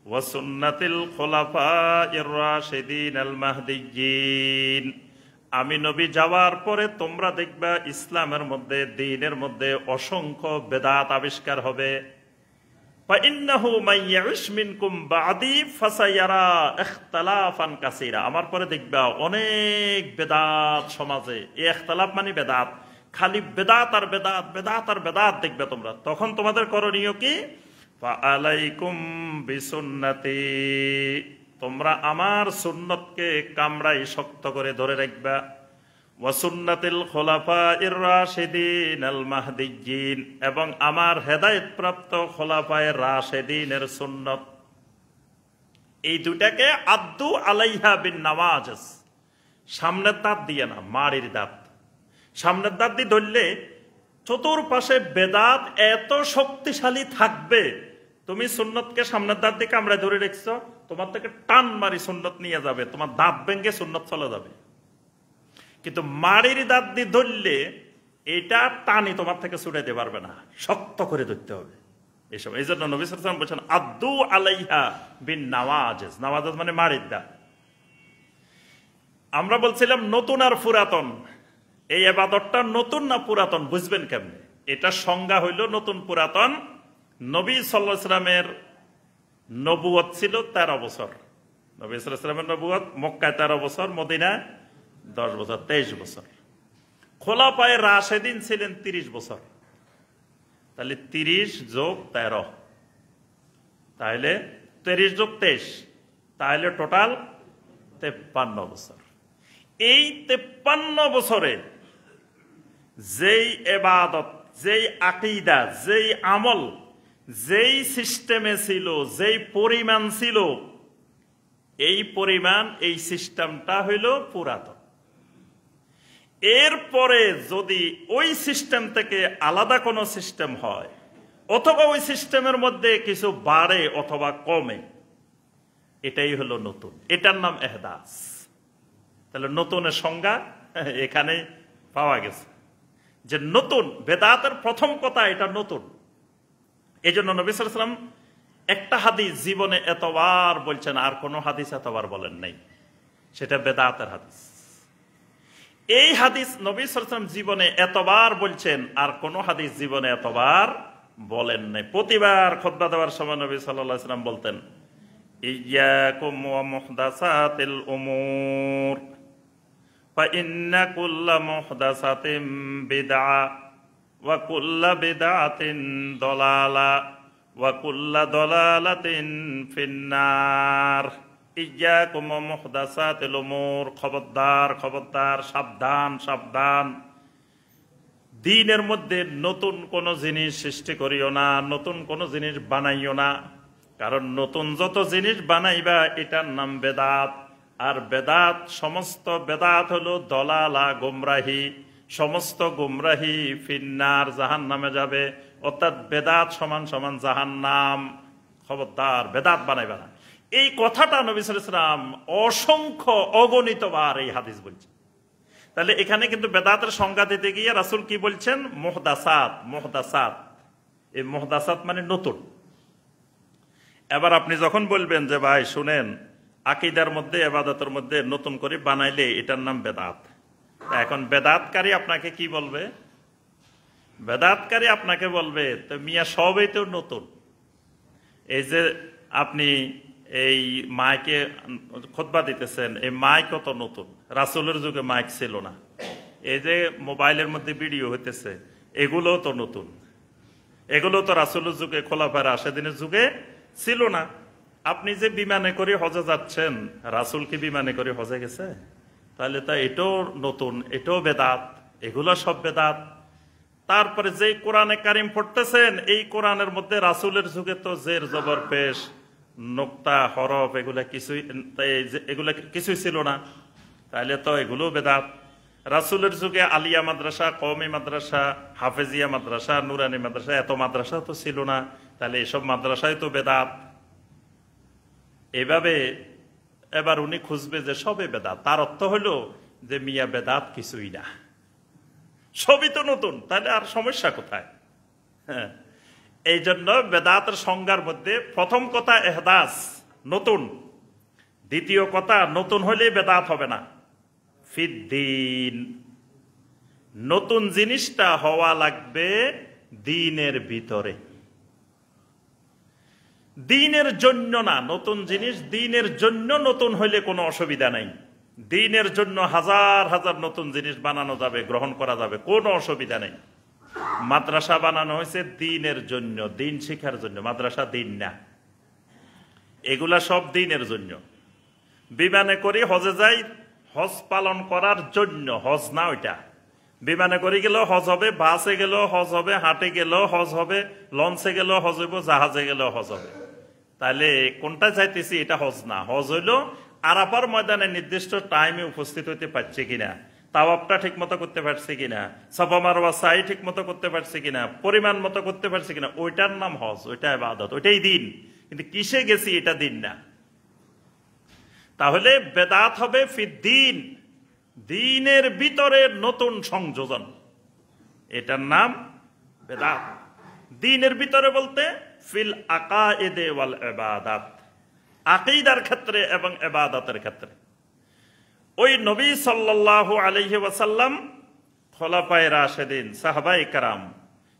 ওয়া সুন্নাতিল খুলাফাইর রাশিদিন আল মাহদিয়্যিন, আমি নবী যাওয়ার পরে তোমরা দেখবা ইসলামের মধ্যে, দ্বীনের মধ্যে অসংখ্য বেদাত আবিষ্কার হবে। ফাইন্নাহু মাইয়াইশ মিনকুম বাদি ফাসায়ারা ইখতিলাফান কাসীরা, আমার পরে দেখবা অনেক বেদাত সমাজে। এই ইখতিলাফ মানে বেদাত, খালি বেদাত আর বেদাত, বেদাত আর বেদাত দেখবে তোমরা। তখন তোমাদের করণীয় কি? ফাআলাইকুম বিসুন্নতি, তোমরা আমার সুন্নতকে কামড়াই শক্ত করে ধরে রাখবা। ওয়া সুন্নাতিল খুলাফাইর রাশিদিন আল মাহদিয়্যিন, এবং আমার হেদায়েতপ্রাপ্ত খুলাফায়ে রাশিদিনের সুন্নত। এই দুটাকে আদ্দু আলাইহা বিন নাওয়াজিস, সামনের দাঁত দিয়ে না, মাড়ির দাঁত। সামনের দাঁত দিয়ে ধরলে চতুর্পাশে বেদাত এত শক্তিশালী থাকবে, তুমি সুন্নতকে সামনের দাঁত দিয়ে কামড়ায় ধরে রেখছো, তোমার থেকে টান মারি সুন্নত নিয়ে যাবে, তোমার দাঁত ভেঙে সুন্নত চলে যাবে। কিন্তু মাড়ির দাঁত দিয়ে ধরলে এটা টানি তোমার থেকে ছুটাইতে পারবে না, শক্ত করে ধরতে হবে। এইসব, এই জন্য নবী সাল্লাল্লাহু আলাইহি ওয়াসাল্লাম বলছেন আদ্দু আলাইহা বিন নাওয়াজিস। নাওয়াজিস মানে মাড়ির দাঁত। আমরা বলছিলাম নতুন আর পুরাতন, এই ইবাদতটা নতুন না পুরাতন বুঝবেন কেমনে? এটা সংজ্ঞা হইল নতুন পুরাতন। নবী সাল্লাল্লাহু আলাইহি ওয়াসাল্লামের নবুয়ত ছিল 13 বছর। নবী সাল্লাল্লাহু আলাইহি ওয়াসাল্লামের নবুয়ত মক্কায় 13 বছর, মদিনায় 10 বছর, 23 বছর। খোলাফায়ে রাশিদিন ছিলেন 30 বছর। তাহলে 30 যোগ 13, তাহলে 30 যোগ 23, তাহলে টোটাল 53 বছর। এই 53 বছরে যেই ইবাদত, যেই আকীদা, যেই আমল, যেই সিস্টেমে ছিল, যেই পরিমাণ ছিল, এই পরিমাণ, এই সিস্টেমটা হইল পুরাতন। এরপরে যদি ওই সিস্টেম থেকে আলাদা কোনো সিস্টেম হয়, অথবা ওই সিস্টেমের মধ্যে কিছু বাড়ে অথবা কমে, এটাই হলো নতুন, এটার নাম ইহদাস। তাহলে নতুনের সংজ্ঞা এখানে পাওয়া গেছে যে নতুন। বেদাতের প্রথম কথা এটা নতুন। এই জন্য নবী সাল্লাল্লাহু আলাইহি ওয়াসাল্লাম একটা হাদিস জীবনে এতবার বলছেন, আর কোনো হাদিস এতবার বলেন নাই, সেটা বেদাতের হাদিস। এই হাদিস নবী সাল্লাল্লাহু আলাইহি ওয়াসাল্লাম জীবনে এতবার বলছেন, আর কোনো হাদিস জীবনে এতবার বলেন নাই। প্রতিবার খুতবা দেওয়ার সময় নবী সাল্লাল্লাহু আলাইহি ওয়াসাল্লাম বলতেন, ইয়াকুম ওয়া মুহদাসাতিল উমুর ফাইন্না কুল্লা মুহদাসাতিন বিদআ ওয়া কুল্লা বিদআতিন দালালা ওয়া কুল্লা দালালাতিন ফিন্নার। ইয়্যাকুম ওয়া মুহদাসাতিল উমুর, খবরদার খবরদার, সাবধান সাবধান, দ্বীনের মধ্যে নতুন কোন জিনিস সৃষ্টি করিও না, নতুন কোন জিনিস বানাইও না। কারণ নতুন যত জিনিস বানাইবা এটার নাম বেদাত। আর বেদাত, সমস্ত বেদাত হলো দলালা, গুমরাহি। সমস্ত গুমরাহি ফিন্নার, জাহান্নামে যাবে। অর্থাৎ বেদাত সমান সমান জাহান্নাম। খবরদার বেদাত বানাইবা না। এই কথাটা নবী সাল্লাল্লাহু আলাইহি ওয়াসাল্লাম অসংখ্য অগণিতবার এই হাদিস বলছে। তাহলে এখানে কিন্তু বেদাতের সংজ্ঞা দিতে গিয়ে রাসূল কি বলছেন? মুহদাসাত। মুহদাসাত, এই মুহদাসাত মানে নতুন। এবার আপনি যখন বলবেন যে ভাই শুনেন, আকীদার মধ্যে, ইবাদতের মধ্যে নতুন করে বানাইলে এটার নাম বেদাত, এখন বেদাতকারী আপনাকে কি বলবে? বেদাতকারী আপনাকে বলবে তো মিয়া সবই তো নতুন। এই যে আপনি এই মাইকে খুতবা দিতেছেন, এই মাইকও তো নতুন, রাসূলের যুগে মাইক ছিল না। এই যে মোবাইলের মধ্যে ভিডিও হইতেছে, এগুলোও তো নতুন। এগুলো তো রাসূলের যুগে, খোলাফায়ে রাশেদিনের যুগে ছিল না। আপনি যে বিমানে করে হজে যাচ্ছেন, রাসূল কি বিমানে করে হজে গেছে? তাহলে তা এটাও নতুন, এটাও বেদাত, এগুলো সব বেদাত। তারপরে যে কোরআনে কারিম পড়তেছেন, এই কোরআনের মধ্যে রাসূলের যুগে তো জের জবর পেশ, নোক্তা, হরফ এগুলা কিছুই ছিল না। তাহলে তো এগুলো বেদাত। রাসূলের যুগে আলিয়া মাদ্রাসা, কওমি মাদ্রাসা, হাফেজিয়া মাদ্রাসা, নুরানি মাদ্রাসা, এত মাদ্রাসা তো ছিল না। তাহলে এসব মাদ্রাসায় তো বেদাত। এভাবে এবার উনি খুঁজবে যে সবে বেদাত। তার অর্থ হলো যে মিয়া বেদাত কিছুই না, সবই তো নতুন। তাহলে আর সমস্যা কোথায়? হ্যাঁ, এই জন্য বেদাতের সংজ্ঞার মধ্যে প্রথম কথা ইহদাস, নতুন। দ্বিতীয় কথা, নতুন হলেই বেদাত হবে না। ফিদ্দিন, নতুন জিনিসটা হওয়া লাগবে দ্বীনের ভিতরে, দ্বীনের জন্য না। নতুন জিনিস দ্বীনের জন্য নতুন হইলে কোনো অসুবিধা নাই। দ্বীনের জন্য হাজার হাজার নতুন জিনিস বানানো যাবে, গ্রহণ করা যাবে, কোনো অসুবিধা নেই। মাদ্রাসা বানানো হয়েছে দ্বীনের জন্য, দ্বীন শিক্ষার জন্য। মাদ্রাসা দ্বীন না, এগুলা সব দ্বীনের জন্য। বিমানে করে হজে যাই, হজ পালন করার জন্য, হজ না ওইটা। বিমানে করে গেলেও হজ হবে, বাসে গেলেও হজ হবে, হাটে গেলেও হজ হবে, লঞ্চে গেলেও হজ হইব, জাহাজে গেলেও হজ হবে। তাহলে কোনটা চাইতেছি? এটা হজ না। হজ হইল আরাফার ময়দানে নির্দিষ্ট টাইমে উপস্থিত হইতে পারছে কিনা, তাওয়াফটা ঠিক মতো করতে পারছে কিনা, সাফা মারওয়া সাই ঠিক মতো করতে পারছে কিনা, পরিমাণ মতো করতে পারছে কিনা, ওইটার নাম হজ, ওইটা ইবাদত, ওইটাই দিন। কিন্তু কিসে গেছি এটা দিন না। তাহলে বেদাত হবে ফিদ্দিন, দ্বীনের ভিতরে নতুন সংযোজন, এটার নাম বেদাত। দ্বীনের ভিতরে বলতে ফিল আকায়েদে ওয়াল ইবাদাত, আকীদার ক্ষেত্রে এবং ইবাদতের ক্ষেত্রে। ওই নবী সাল্লাল্লাহু আলাইহি ওয়াসাল্লাম, খোলাফায়ে রাশেদিন, সাহাবায়ে কেরাম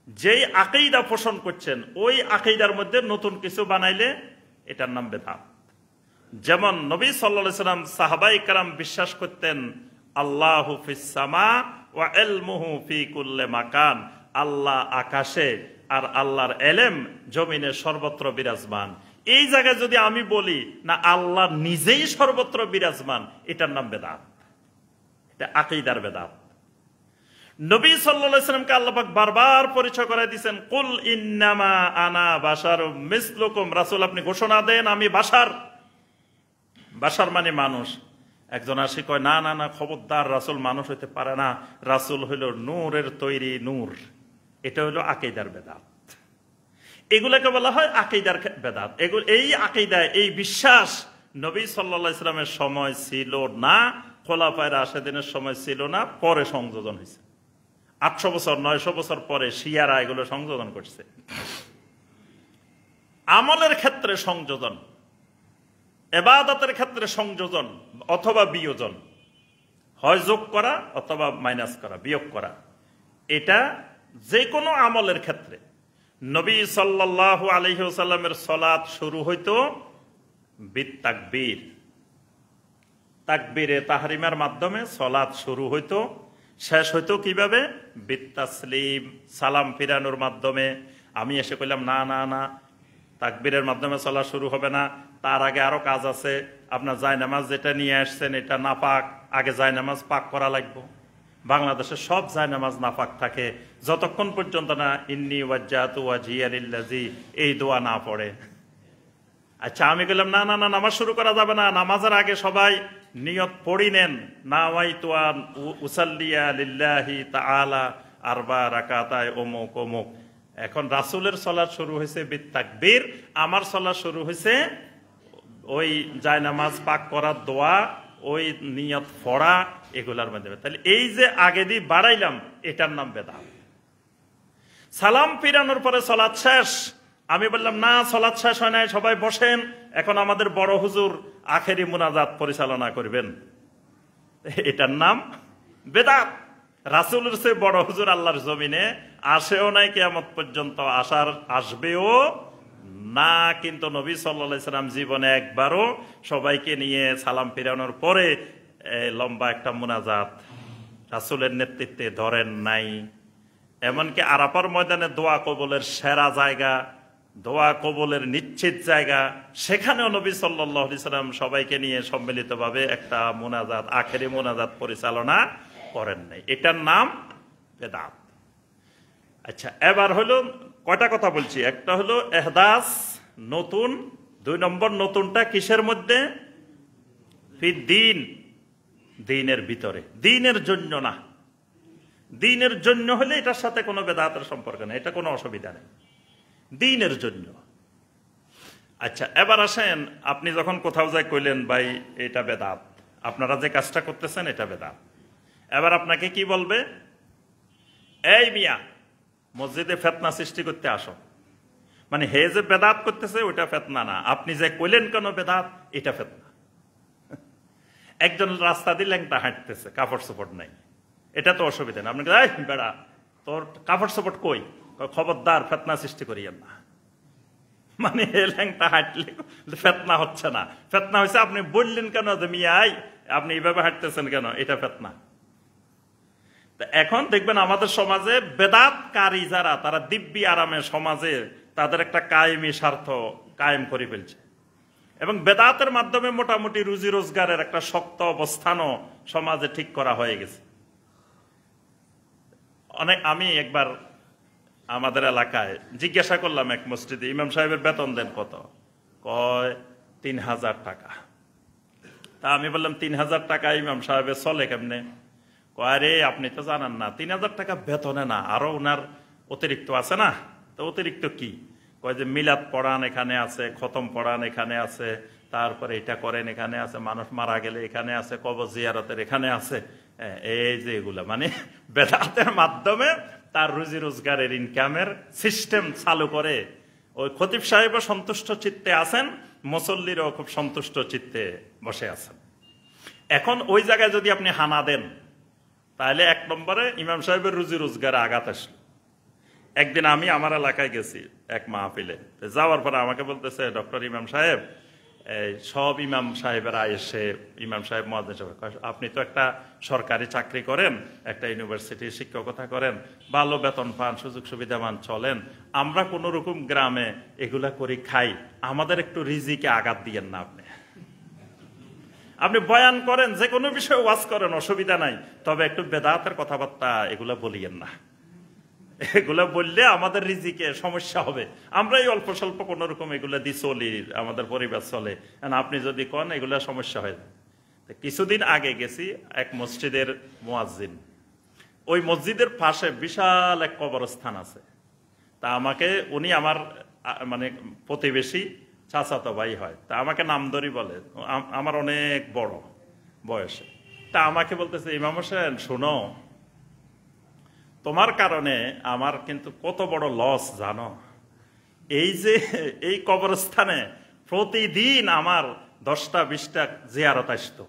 যেই আকীদা পোষণ করছেন, ওই আকীদার মধ্যে নতুন কিছু বানাইলে এটার নাম বেদাত। যেমন নবী সাল্লাল্লাহু আলাইহি ওয়াসাল্লাম, সাহাবায়ে কেরাম বিশ্বাস করতেন আল্লাহু ফিস সামা ওয়া ইলমুহু ফি কুল্লি মাকান, আল্লাহ আকাশে আর আল্লাহর এলেম জমিনে সর্বত্র বিরাজমান। এই জায়গায় যদি আমি বলি না আল্লাহ নিজেই সর্বত্র বিরাজমান, এটার নাম বেদাত, এটা আকীদার বেদাত। নবী সাল্লাল্লাহু আলাইহি ওয়াসাল্লামকে আল্লাহ পাক বারবার পরিচয় করায় দিয়েছেন, কুল ইন্নামা আনা বাশারুম মিসলুকুম, রাসূল আপনি ঘোষণা দেন আমি বাশার। বাশার মানে মানুষ। একজন আসি কয় না না না, খবরদার, রাসূল মানুষ হইতে পারে না, রাসূল হইল নূরের তৈরি নূর। এটা হইল আকীদার বেদাত। এগুলাকে বলা হয় আকীদার বেদাত। এই আকীদায়, এই বিশ্বাস নবী সাল্লাল্লাহু আলাইহি ওয়াসাল্লামের সময় ছিল না, খোলাফায়ে রাশেদিনের সময় ছিল না, পরে সংযোজন হয়েছে। 800 বছর 900 বছর পরে শিয়ারা এগুলো সংযোজন করছে। আমলের ক্ষেত্রে সংযোজন, ইবাদতের ক্ষেত্রে সংযোজন অথবা বিয়োজন, হয় যোগ করা অথবা মাইনাস করা, বিয়োগ করা। এটা যে কোনো আমলের ক্ষেত্রে। নবী সাল্লাল্লাহু আলাইহি ওয়াসাল্লামের সালাত শুরু হইতো বিত্তাকবীর, তাকবীরে তাহরিমার মাধ্যমে সালাত শুরু হইতো, শেষ হইতো কিভাবে? বিত্তাসলিম, সালাম ফিরানোর মাধ্যমে। আমি এসে কইলাম না না না, তাকবীরের মাধ্যমে চলা শুরু হবে না, তার আগে আরো কাজ আছে। আপনার জায়নামাজ যেটা নিয়ে আসছেন এটা নাপাক, আগে জায়নামাজ পাক করা লাগবে। বাংলাদেশে সব জায়নামাজ নাপাক থাকে যতক্ষণ পর্যন্ত না ইন্নী ওয়াজ্জাতু ওয়াজহিয়া লিল্লাযী এই দোয়া না পড়ে। আচ্ছা, আমি বললাম না না না, নামাজ শুরু করা যাবে না, নামাজের আগে সবাই নিয়ত পড়ি নেন, নাওয়াইতু আন উসাল্লিয়া লিল্লাহি তাআলা আরবা রাকাতায় অমুক অমুক। এখন রাসূলের সালাত শুরু হয়েছে বিতাকবীর, আমার সালাত শুরু হয়েছে ওই জায়নামাজ পাক করার দোয়া, ওই নিয়ত পড়া, এগুলার মাধ্যমে। তাহলে এই যে আগে দিয়ে বাড়াইলাম, এটার নাম বেদাত। সালাম ফিরানোর পরে সালাত শেষ, আমি বললাম না সালাত শেষ হয় নাই, সবাই বসেন, এখন আমাদের বড় হুজুর আখেরি মুনাজাত পরিচালনা করবেন। এটার নাম বেদাত। রাসূলের চেয়ে বড় হুজুর আল্লাহর জমিনে আসেও নাই, কিয়ামত পর্যন্ত আসবেও না। কিন্তু নবী সাল্লাল্লাহু আলাইহি সাল্লাম জীবনে একবারও সবাইকে নিয়ে সালাম ফিরানোর পরে লম্বা একটা মুনাজাত রাসূলের নেতৃত্বে ধরেন নাই। এমনকি আরাফার ময়দানে দোয়া কবুলের সেরা জায়গা, দোয়া কবুলের নিশ্চিত জায়গা, সেখানেও নবী সাল্লাল্লাহু আলাইহি সাল্লাম সবাইকে নিয়ে সম্মিলিতভাবে একটা মুনাজাত, আখেরি মুনাজাত পরিচালনা করেন নাই। এটার নাম বেদাত। আচ্ছা, এবার হলো কয়টা কথা বলছি। একটা হলো ইহদাস, নতুন। 2 নম্বর নতুনটা কিসের মধ্যে? ফিদ্দিন, দ্বীনের ভিতরে, দ্বীনের জন্য না। দ্বীনের জন্য হলে এটার সাথে কোনো বেদাতের সম্পর্ক নেই, এটা কোনো অসুবিধা নেই, দ্বীনের জন্য। আচ্ছা, এবার আসেন, আপনি যখন কোথাও যাই কইলেন ভাই এটা বেদাত, আপনারা যে কাজটা করতেছেন এটা বেদাত, এবার আপনাকে কি বলবে? এই মিয়া, মসজিদে ফেতনা সৃষ্টি করতে আসো। মানে হে যে বেদাত করতেছে ওইটা ফেতনা না, আপনি যে কইলেন কেন বেদাত, এটা ফেতনা। একজন রাস্তা দিয়ে ল্যাংটা হাঁটতেছে, কাপড় চোপড় নাই, এটা তো অসুবিধা না। আপনি বেড়া, তোর কাপড় চোপড় কই? খবরদার, ফেতনা সৃষ্টি করিয়েন না। মানে ল্যাংটা হাঁটলে ফেতনা হচ্ছে না, ফেতনা হয়েছে আপনি বললেন কেন যে মিয়াই আপনি এইভাবে হাঁটতেছেন কেন, এটা ফেতনা। এখন দেখবেন আমাদের সমাজে বেদাতকারী যারা, তারা দিব্যি আরামে সমাজে তাদের একটা কায়েমি স্বার্থ কায়েম করে ফেলছে, এবং বেদাতের মাধ্যমে মোটামুটি রুজি রোজগারের একটা শক্ত অবস্থানও সমাজে ঠিক করা হয়ে গেছে। আমি একবার আমাদের এলাকায় জিজ্ঞাসা করলাম এক মসজিদে, ইমাম সাহেবের বেতন দেন কত? কয় 3000 টাকা। তা আমি বললাম 3000 টাকা ইমাম সাহেবের চলে কেমনে? কয় রে আপনি তো জানান না, 3000 টাকা বেতনে না, আরো ওনার অতিরিক্ত আছে না। তো অতিরিক্ত কি? কয় যে মিলাদ পড়ান এখানে আছে, খতম পড়ান এখানে আছে, তারপরে এটা করেন এখানে আছে, মানুষ মারা গেলে এখানে আছে, কবর জিয়ারতের এখানে আছে, এই যে এগুলা মানে বেদাতের মাধ্যমে তার রুজি রোজগারের ইনকামের সিস্টেম চালু করে। ওই খতিব সাহেবও সন্তুষ্ট চিত্তে আছেন, মুসল্লিরও খুব সন্তুষ্ট চিত্তে বসে আছেন। এখন ওই জায়গায় যদি আপনি হানা দেন, তাহলে 1 নম্বরে ইমাম সাহেবের রুজি রোজগারে আঘাত আসলো। একদিন আমি আমার এলাকায় গেছি এক মাহফিলে, যাওয়ার পরে আমাকে বলতেছে, ডক্টর ইমাম সাহেব, সব ইমাম সাহেবেরা এসে, ইমাম সাহেব মুয়াজ্জিন সাহেব, আপনি তো একটা সরকারি চাকরি করেন, একটা ইউনিভার্সিটির শিক্ষকতা করেন, ভালো বেতন পান, সুযোগ সুবিধা মান, চলেন, আমরা কোন রকম গ্রামে এগুলা করি খাই, আমাদের একটু রিজিকে আঘাত দিয়েন না। আপনি বয়ান করেন, যে কোনো বিষয়ে ওয়াজ করেন, অসুবিধা নাই, তবে একটু বেদাতের কথাবার্তা এগুলা বলিয়েন না। এগুলা বললে আমাদের রিজিকে সমস্যা হবে, আমরা এই অল্প স্বল্প কোন রকম এগুলা দিয়ে চলি, আমাদের পরিবার চলে, আপনি যদি কন এগুলা সমস্যা হয়ে যায়। কিছুদিন আগে গেছি এক মসজিদের মুয়াজ্জিন, ওই মসজিদের পাশে বিশাল এক কবরস্থান আছে। তা আমাকে উনি আমার মানে প্রতিবেশী, চাচাতো ভাই হয়, তা আমাকে নাম ধরি বলে, আমার অনেক বড় বয়সে। তা আমাকে বলতেছে, ইমাম হোসেন শোনো, তোমার কারণে আমার কিন্তু কত বড় লস জানো। এই যে এই কবরস্থানে প্রতিদিন আমার 10টা 20টা জিয়ারত আসতো,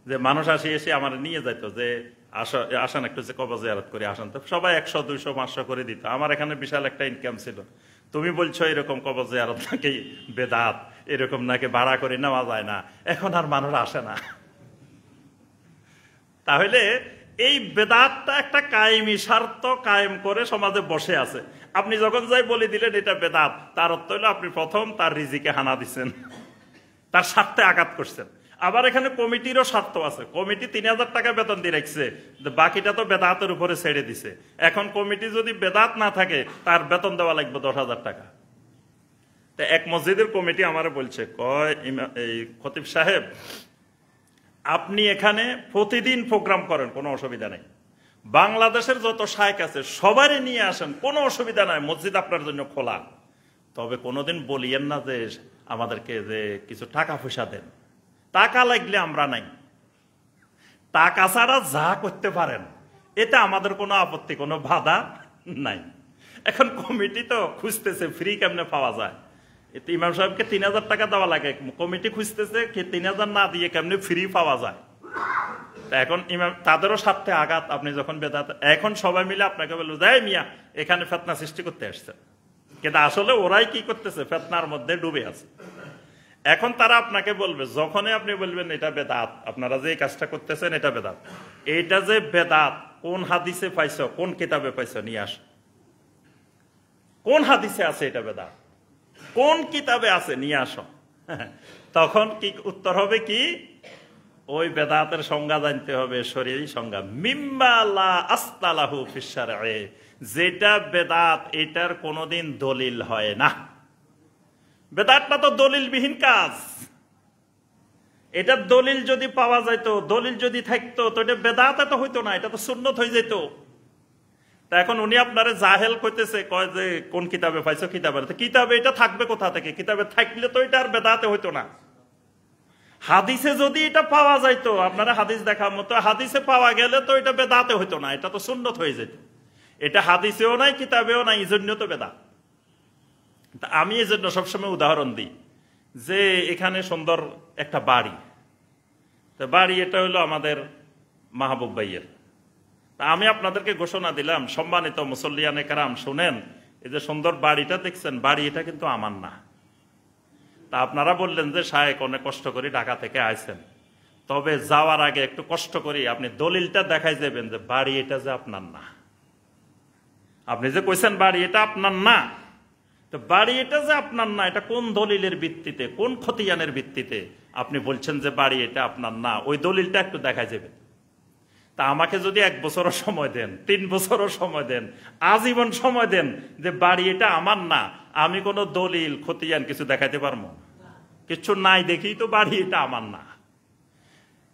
যে মানুষ আসি এসে আমার নিয়ে যেত, যে আসেন একটু যে কবর জিয়ারত করে আসেন। তো সবাই 100 200 500 করে দিত। আমার এখানে বিশাল একটা ইনকাম ছিল। তুমি বলছো এরকম কবর জিয়ারত নাকি বেদাত, এরকম নাকি ভাড়া করে নেওয়া যায় না, এখন আর মানুষ আসে না। তাহলে এই বেদাতটা একটা কায়েমি স্বার্থ কায়েম করে সমাজে বসে আছে। আপনি যখন যাই বলে দিলেন এটা বেদাত, তার অর্থ হলো আপনি প্রথম তার রিজিকে হানা দিচ্ছেন, তার স্বার্থে আঘাত করছেন। আবার এখানে কমিটিরও স্বার্থ আছে। কমিটি 3000 টাকা বেতন দিয়ে রাখছে, বাকিটা তো বেদাতের উপরে ছেড়ে দিছে। এখন কমিটি যদি বেদাত না থাকে, তার বেতন দেওয়া লাগবে 10,000 টাকা। তা এক মসজিদের কমিটি আমারে বলছে, কয় এই খতিব সাহেব, আপনি এখানে প্রতিদিন প্রোগ্রাম করেন, কোনো অসুবিধা নেই, বাংলাদেশের যত শায়েখ আছে সবারই নিয়ে আসেন, কোনো অসুবিধা নাই, মসজিদ আপনার জন্য খোলা। তবে কোনোদিন বলিয়েন না যে আমাদেরকে যে কিছু টাকা পয়সা দেন, টাকা লাগলে আমরা নাই, টাকা ছাড়া যা করতে পারেন, এটা আমাদের কোনো আপত্তি, কোনো বাধা নাই। এখন কমিটি তো খুঁজতেছে ফ্রি কেমনে পাওয়া যায়। ইমাম সাহেবকে 3000 টাকা দেওয়া লাগে, কমিটি খুঁজতেছে 3000 না দিয়ে কেমনে ফ্রি পাওয়া যায়। এখন ইমাম তাদেরও স্বার্থে আঘাত। আপনি যখন বেদাত, এখন সবাই মিলে আপনাকে বললো, যাই মিয়া এখানে ফেতনা সৃষ্টি করতে আসছে, কিন্তু আসলে ওরাই কি করতেছে, ফেতনার মধ্যে ডুবে আছে। এখন তারা আপনাকে বলবে, যখনই আপনি বলবেন এটা বেদাত, আপনারা যে কাজটা করতেছেন এটা বেদাত, এইটা যে বেদাত কোন হাদিসে পাইছ, কোন কিতাবে পাইছ, নিয়ে আস। কোন হাদিসে আছে এটা বেদাত, কোন কিতাবে আছে, নিয়ে আসো। তখন কি উত্তর হবে, কি ওই বেদাতের সংজ্ঞা জানতে হবে, শরীয়ী সংজ্ঞা, মিম্মা লা আসতালাহু ফিশ শারঈ, যেটা বেদাত এটার কোনোদিন দলিল হয় না। বেদাতটা তো দলিলবিহীন কাজ। এটার দলিল যদি পাওয়া যাইতো, দলিল যদি থাকতো, তো এটা বেদাত তো হইতো না, এটা তো সুন্নত হয়ে যেত। তা এখন উনি আপনারে জাহেল কইতেছে, কয় যে কোন কিতাবে পাইছো, কিতাবে, কিতাবে এটা থাকবে কোথা থেকে? কিতাবে থাকলে তো এটা আর বেদাতে হইতো না। হাদিসে যদি এটা পাওয়া যাইতো, আপনারা হাদিস দেখার মতো, হাদিসে পাওয়া গেলে তো এটা বেদাতে হইতো না, এটা তো সুন্নত হয়ে যেত। এটা হাদিসেও নাই, কিতাবেও নাই, এই জন্য তো বেদাত। আমি এই জন্য সবসময় উদাহরণ দিই যে এখানে সুন্দর একটা বাড়ি, তো বাড়ি এটা হলো আমাদের মাহবুব ভাইয়ের। তা আমি আপনাদেরকে ঘোষণা দিলাম, সম্মানিত মুসল্লিয়ানে কেরাম শুনেন, এই যে সুন্দর বাড়িটা দেখছেন, বাড়ি এটা কিন্তু আমার না। তা আপনারা বললেন যে শায়েখ অনেক কষ্ট করে ঢাকা থেকে আইছেন, তবে যাওয়ার আগে একটু কষ্ট করি আপনি দলিলটা দেখাই যাবেন যে বাড়ি এটা যে আপনার না। আপনি যে কইছেন বাড়ি এটা আপনার না, তো বাড়ি এটা যে আপনার না, এটা কোন দলিলের ভিত্তিতে, কোন খতিয়ানের ভিত্তিতে আপনি বলছেন যে বাড়ি এটা আপনার না, ওই দলিলটা একটু দেখাই যাবেন। তা আমাকে যদি 1 বছরও সময় দেন, 3 বছরও সময় দেন, আজীবন সময় দেন, যে বাড়ি এটা আমার না, আমি কোনো দলিল খতিয়ান কিছু দেখাইতে পারবো? কিছু নাই, দেখি তো বাড়ি এটা আমার না।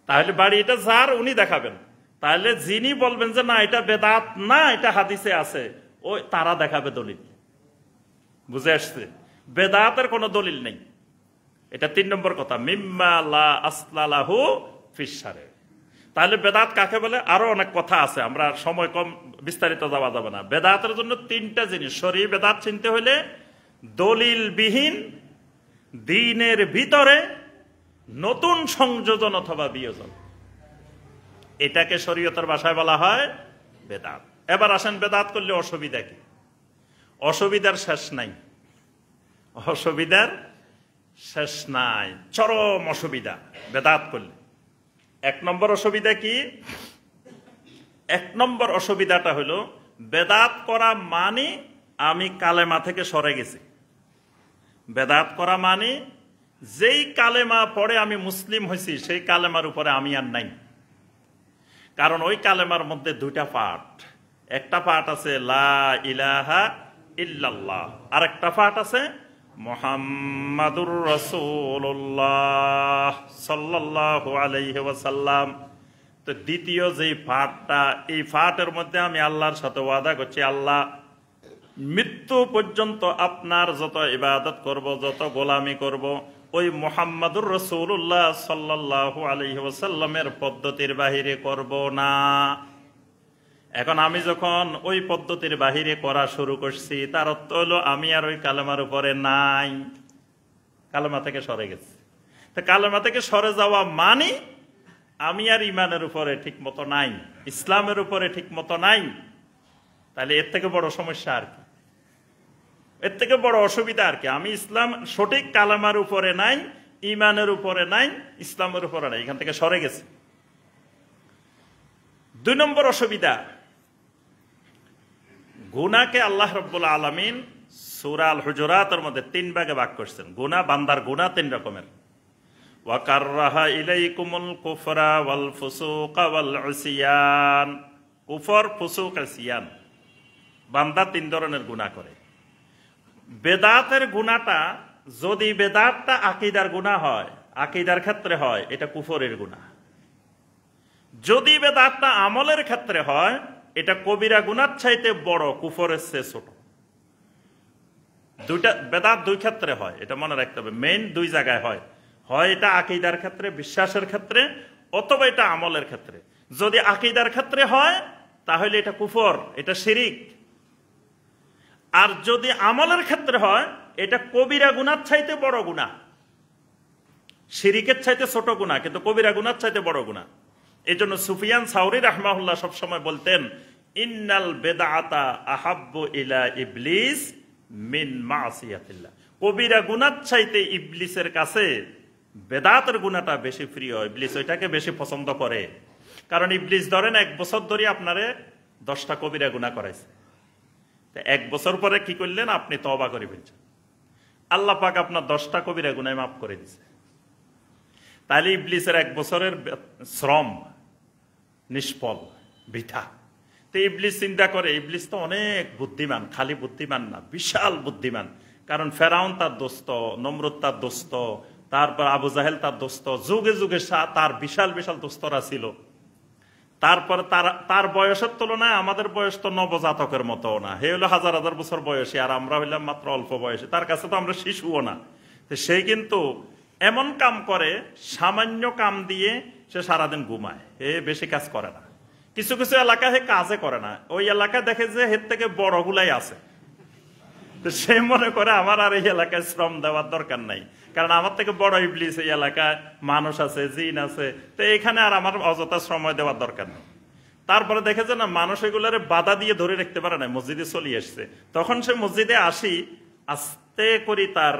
তাহলে বাড়ি এটা যার, উনি দেখাবেন। তাহলে যিনি বলবেন যে না এটা বেদাত না, এটা হাদিসে আছে, ওই তারা দেখাবে দলিল। বুঝে আসছে? বেদাতের কোনো দলিল নেই। এটা 3 নম্বর কথা, মিম্মা লা আসলালাহু ফিশ শারঈ। তাহলে বেদাত কাকে বলে? আরো অনেক কথা আছে, আমরা সময় কম, বিস্তারিত যাওয়া যাবে না। বেদাতের জন্য 3টা জিনিস। শরঈ বেদাত চিনতে হলে দলিলবিহীন দ্বীনের ভিতরে নতুন সংযোজন অথবা বিয়োজন, এটাকে শরীয়তের ভাষায় বলা হয় বেদাত। এবার আসেন, বেদাত করলে অসুবিধা কি? অসুবিধার শেষ নাই, অসুবিধার শেষ নাই, চরম অসুবিধা বেদাত করলে। 1 নম্বর অসুবিধা কি? 1 নম্বর অসুবিধাটা হলো, বেদাত করা মানে আমি কালেমা থেকে সরে গেছি। বেদাত করা মানে যেই কালেমা পড়ে আমি মুসলিম হয়েছি, সেই কালেমার উপরে আমি আর নাই। কারণ ওই কালেমার মধ্যে 2টা পার্ট। একটা পার্ট আছে লা ইলাহা ইল্লাল্লাহ, আর একটা পার্ট আছে মুহাম্মাদুর রাসূলুল্লাহ সাল্লাল্লাহু আলাইহি ওয়াসাল্লাম। তো দ্বিতীয় যে পার্টটা, এই পার্টের মধ্যে আমি আল্লাহর সাথে ওয়াদা করছি, আল্লাহ মৃত্যু পর্যন্ত আপনার যত ইবাদত করব, যত গোলামি করব, ওই মুহাম্মাদুর রাসূলুল্লাহ সাল্লাল্লাহু আলাইহি ওয়াসাল্লামের পদ্ধতির বাহিরে করব না। এখন আমি যখন ওই পদ্ধতির বাহিরে করা শুরু করছি, তার অর্থ হলো আমি আর ওই কালেমার উপরে নাই, কালেমা থেকে সরে গেছি। তো কালেমা থেকে সরে যাওয়া মানে আমি আর ইমানের উপরে ঠিক মতো নাই, ইসলামের উপরে ঠিক মতো নাই। তাহলে এর থেকে বড় সমস্যা আর কি? এর থেকে বড় অসুবিধা আর কি? আমি ইসলাম সঠিক কালেমার উপরে নাই, ইমানের উপরে নাই, ইসলামের উপরে নাই, এখান থেকে সরে গেছে। 2 নম্বর অসুবিধা, গুনাহকে আল্লাহ রাব্বুল আলামিন সূরা আল হুজুরাতের মধ্যে 3 ভাগে ভাগ করছেন। গুনাহ, বান্দার গুনাহ 3 রকমের। ওয়া কাররাহা ইলাইকুমুল কুফরা ওয়াল ফুসুকা ওয়াল উসিয়ান। কুফর, ফুসুক, উসিয়ান, বান্দা 3 ধরনের গুনাহ করে। বেদাতের গুনাহটা, যদি বেদাতটা আকীদার গুনাহ হয়, আকীদার ক্ষেত্রে হয়, এটা কুফরের গুনাহ। যদি বেদাতটা আমলের ক্ষেত্রে হয়, এটা কবিরা গুনার চাইতে বড়, কুফরের চেয়ে ছোট। দুইটা বেদাত 2 ক্ষেত্রে হয়, এটা মনে রাখতে হবে। মেইন 2 জায়গায় হয়, হয় এটা আকীদার ক্ষেত্রে, বিশ্বাসের ক্ষেত্রে, অথবা এটা আমলের ক্ষেত্রে। যদি আকীদার ক্ষেত্রে হয় তাহলে এটা কুফর, এটা শিরিক। আর যদি আমলের ক্ষেত্রে হয়, এটা কবিরা গুনার চাইতে বড় গুনাহ। শিরিকের চাইতে ছোট গুনাহ, কিন্তু কবিরা গুনার চাইতে বড় গুনাহ। এই জন্য সুফিয়ান সাউরি রাহমাহুল্লাহ সবসময় বলতেন, ইন্নাল বেদাআতা আহাব্বু ইলা ইবলিস মিন মাসিয়াতিল্লাহ। কবিরা গুনার চাইতে ইবলিসের কাছে বেদাতের গুনাহটা বেশি প্রিয়। ইবলিস ওইটাকে বেশি পছন্দ করে। কারণ ইবলিস ধরেন 1 বছর ধরে আপনারে 10টা কবিরা গুনাহ করাইছে, 1 বছর পরে কি করলেন, আপনি তওবা করে ফেলছেন, আল্লাহ পাক আপনার 10টা কবিরা গুনাহ মাফ করে দিয়েছে। তাহলে ইবলিসের 1 বছরের শ্রম নিষ্ফল, বৃথা। তো ইবলিস চিন্তা করে, ইবলিস তো অনেক বুদ্ধিমান, খালি বুদ্ধিমান না, বিশাল বুদ্ধিমান। কারণ ফেরাউন তার দোস্ত, নমরুদ তার দোস্ত, তারপর আবু জাহেল তার দোস্ত, যুগে যুগে তার বিশাল বিশাল দোস্তরা ছিল। তারপর তার বয়সের তুলনায় আমাদের বয়স তো নবজাতকের মতো না, হে হলো 1000 বছর বয়সী, আর আমরা হইলাম মাত্র অল্প বয়সী। তার কাছে তো আমরা শিশুও না। তো সে কিন্তু এমন কাম করে, সামান্য কাম দিয়ে সে সারাদিন ঘুমায়, হে বেশি কাজ করে না। কিছু কিছু এলাকায় হে কাজে করে না, ওই এলাকায় দেখে যে এর থেকে বড়গুলাই আছে। তো সে মনে করে আমার আর এই এলাকায় শ্রম দেওয়ার দরকার নাই, কারণ আমার থেকে বড় ইবলিস এই এলাকায় মানুষ আছে, জিন আছে, তো এখানে আর আমার অযথা সময় দেওয়ার দরকার নেই। তারপরে দেখে যে না, মানুষ এগুলারে বাধা দিয়ে ধরে রাখতে পারে না, মসজিদে চলে এসছে। তখন সে মসজিদে আসি, আস্তে করে তার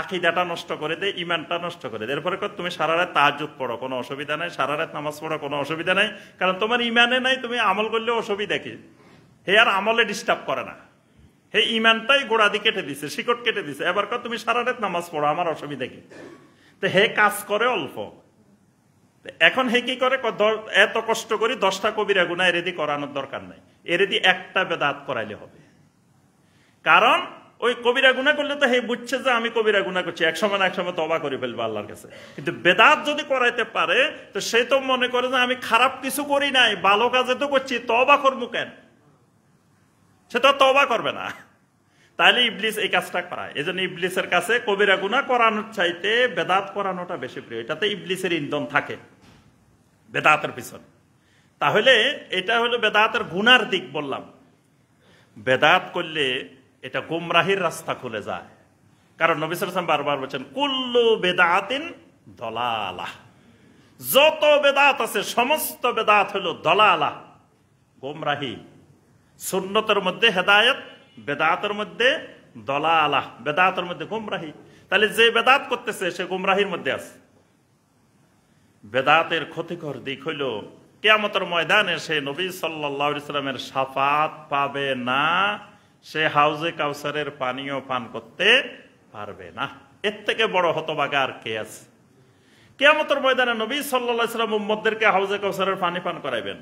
আকীদাটা নষ্ট করে দেয়, ইমানটা নষ্ট করে দেয়। এরপরে তুমি সারা রাত তাহাজ্জুদ পড়ো, কোনো অসুবিধা নাই, সারা রাত নামাজ পড়ো, কোনো অসুবিধা নাই, কারণ তোমার ইমানে নাই, তুমি আমল করলে অসুবিধা কি? হে আর আমলে ডিস্টার্ব করে না, হে ইমানটাই গোড়া দিয়ে কেটে দিছে, শিকট কেটে দিছে। এবার তুমি সারা রাত নামাজ পড়ো, আমার অসুবিধা কি? তো হে কাজ করে অল্প। এখন হে কি করে, এত কষ্ট করি 10টা কবিরা গুনাহ এরেদি করানোর দরকার নাই, এরেদি একটা বেদাত করাইলে হবে। কারণ ওই কবিরা গুনাহ করলে তো হে বুঝছে যে আমি কবিরা গুনাহ করছি, একসময় না একসময় তওবা করে ফেলবো আল্লাহর কাছে। কিন্তু বেদাত যদি করাইতে পারে, তো সে তো মনে করে যে আমি খারাপ কিছু করি নাই, ভালো কাজে তো করছি, তওবা করবো কেন? সে তো তওবা করবে না। তাহলে ইবলিস এই কাজটা করায়। এই জন্য ইবলিসের কাছে কবিরা গুনাহ করানোর চাইতে বেদাত করানোটা বেশি প্রিয়। এটাতে ইবলিসের ইন্ধন থাকে বেদাতের পিছনে। তাহলে এটা হলো বেদাতের গুনার দিক বললাম। বেদাত করলে এটা গুমরাহির রাস্তা খুলে যায়। কারণ নবী সাল্লাল্লাহু আলাইহি ওয়াসাল্লাম বারবার বলেছেন, কুল্লু বেদাতিন দলালাহ। যত বেদাত আছে সমস্ত বেদাত হলো দলালাহ, গুমরাহি। সুন্নতের মধ্যে হেদায়েত, বেদাতের মধ্যে দলালাহ, বেদাতের মধ্যে গুমরাহি। তাহলে যে বেদাত করতেছে সে গুমরাহির মধ্যে আছে। বেদাতের ক্ষতিকর দিক হইল কিয়ামতের ময়দানে সে নবী সাল্লাল্লাহু আলাইহি ওয়াসাল্লামের শাফাত পাবে না, সে হাউজে কাউসারের পানীয় পান করতে পারবে না। এর থেকে বড় হতভাগা আর কে আছে? কিয়ামতের ময়দানে নবী সাল্লাল্লাহু আলাইহি ওয়াসাল্লাম উম্মতদেরকে হাউজে কাউসারের পানি পান করাইবেন।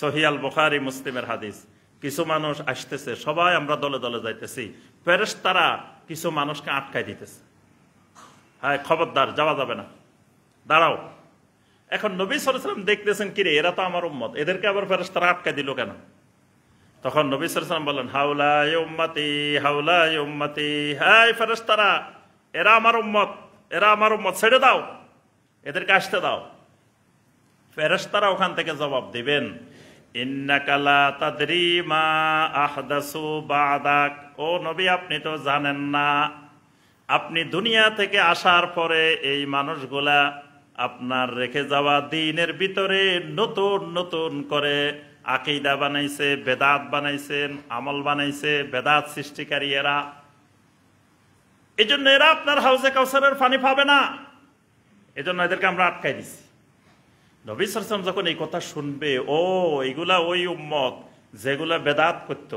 সহিহ আল বুখারী, মুসলিমের হাদিস। কিছু মানুষ আসতেছে, সবাই আমরা দলে দলে যাইতেছি, ফেরেশতারা কিছু মানুষকে আটকাই দিতেছে, হ্যাঁ খবরদার যাওয়া যাবে না, দাঁড়াও। এখন নবী সাল্লাল্লাহু আলাইহি ওয়াসাল্লাম দেখতেছেন, কিরে এরা তো আমার উম্মত, এদেরকে আবার ফেরেশতারা আটকাই দিল কেন? তখন নবী সাল্লাল্লাহু আলাইহি ওয়াসাল্লাম বললেন, হাউলাই উম্মতি, হাউলাই উম্মতি, হ্যাঁ ফেরেশতারা এরা আমার উম্মত, এরা আমার উম্মত, ছেড়ে দাও, এদেরকে আসতে দাও। ফেরেশতারা ওখান থেকে জবাব দিবেন, ইন্নাকা লা তাদরি মা আহদাসু বাদাক। ও নবী, আপনি তো জানেন না, আপনি দুনিয়া থেকে আসার পরে এই মানুষগুলা আপনার রেখে যাওয়া দ্বীনের ভিতরে নতুন নতুন করে আকীদা বানাইছে, বেদাত বানাইছেন, আমল বানাইছে, বেদাত সৃষ্টিকারী এরা। এই জন্য এরা আপনার হাউজে কাউসারের পানি পাবে না, এজন্য এদেরকে আমরা আটকাই দিছি। নবী সাল্লাল্লাহু আলাইহি ওয়াসাল্লাম যখন এই কথা শুনবে, ও এগুলা ওই উম্মত যেগুলা বেদাত করত,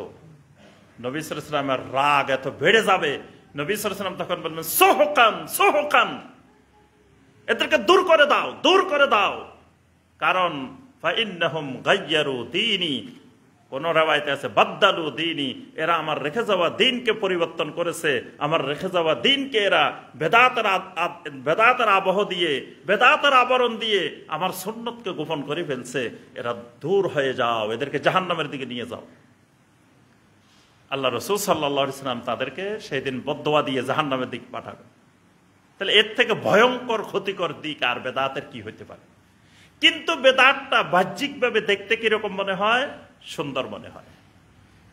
নবী সাল্লাল্লাহু আলাইহি ওয়াসাল্লামের রাগ এত বেড়ে যাবে, নবী সাল্লাল্লাহু আলাইহি ওয়াসাল্লাম তখন বলবেন সোহকান সোহকান, এদেরকে দূর করে দাও, দূর করে দাও। কারণ ফাইন্নাহুম গায়্যারু দীনি, কোন রাওয়ায়াতে আছে বাদদালু দীনি, এরা আমার রেখে যাওয়া দিনকে পরিবর্তন করেছে, আমার রেখে যাওয়া দিনকে এরা বেদাতের আবহ দিয়ে, বেদাতের আবরণ দিয়ে আমার সুন্নতকে গোপন করে ফেলছে। এরা দূর হয়ে যাও, এদেরকে জাহান্নামের দিকে নিয়ে যাও। আল্লাহ রাসূল সাল্লাল্লাহু আলাইহি ওয়াসাল্লাম তাদেরকে সেই দিন বদদোয়া দিয়ে জাহান্নামের দিকে পাঠাবেন। তাহলে এর থেকে ভয়ঙ্কর ক্ষতিকর দিক আর বেদাতের কি হইতে পারে? কিন্তু বেদাতটা বাহ্যিকভাবে দেখতে কিরকম মনে হয়? সুন্দর মনে হয়।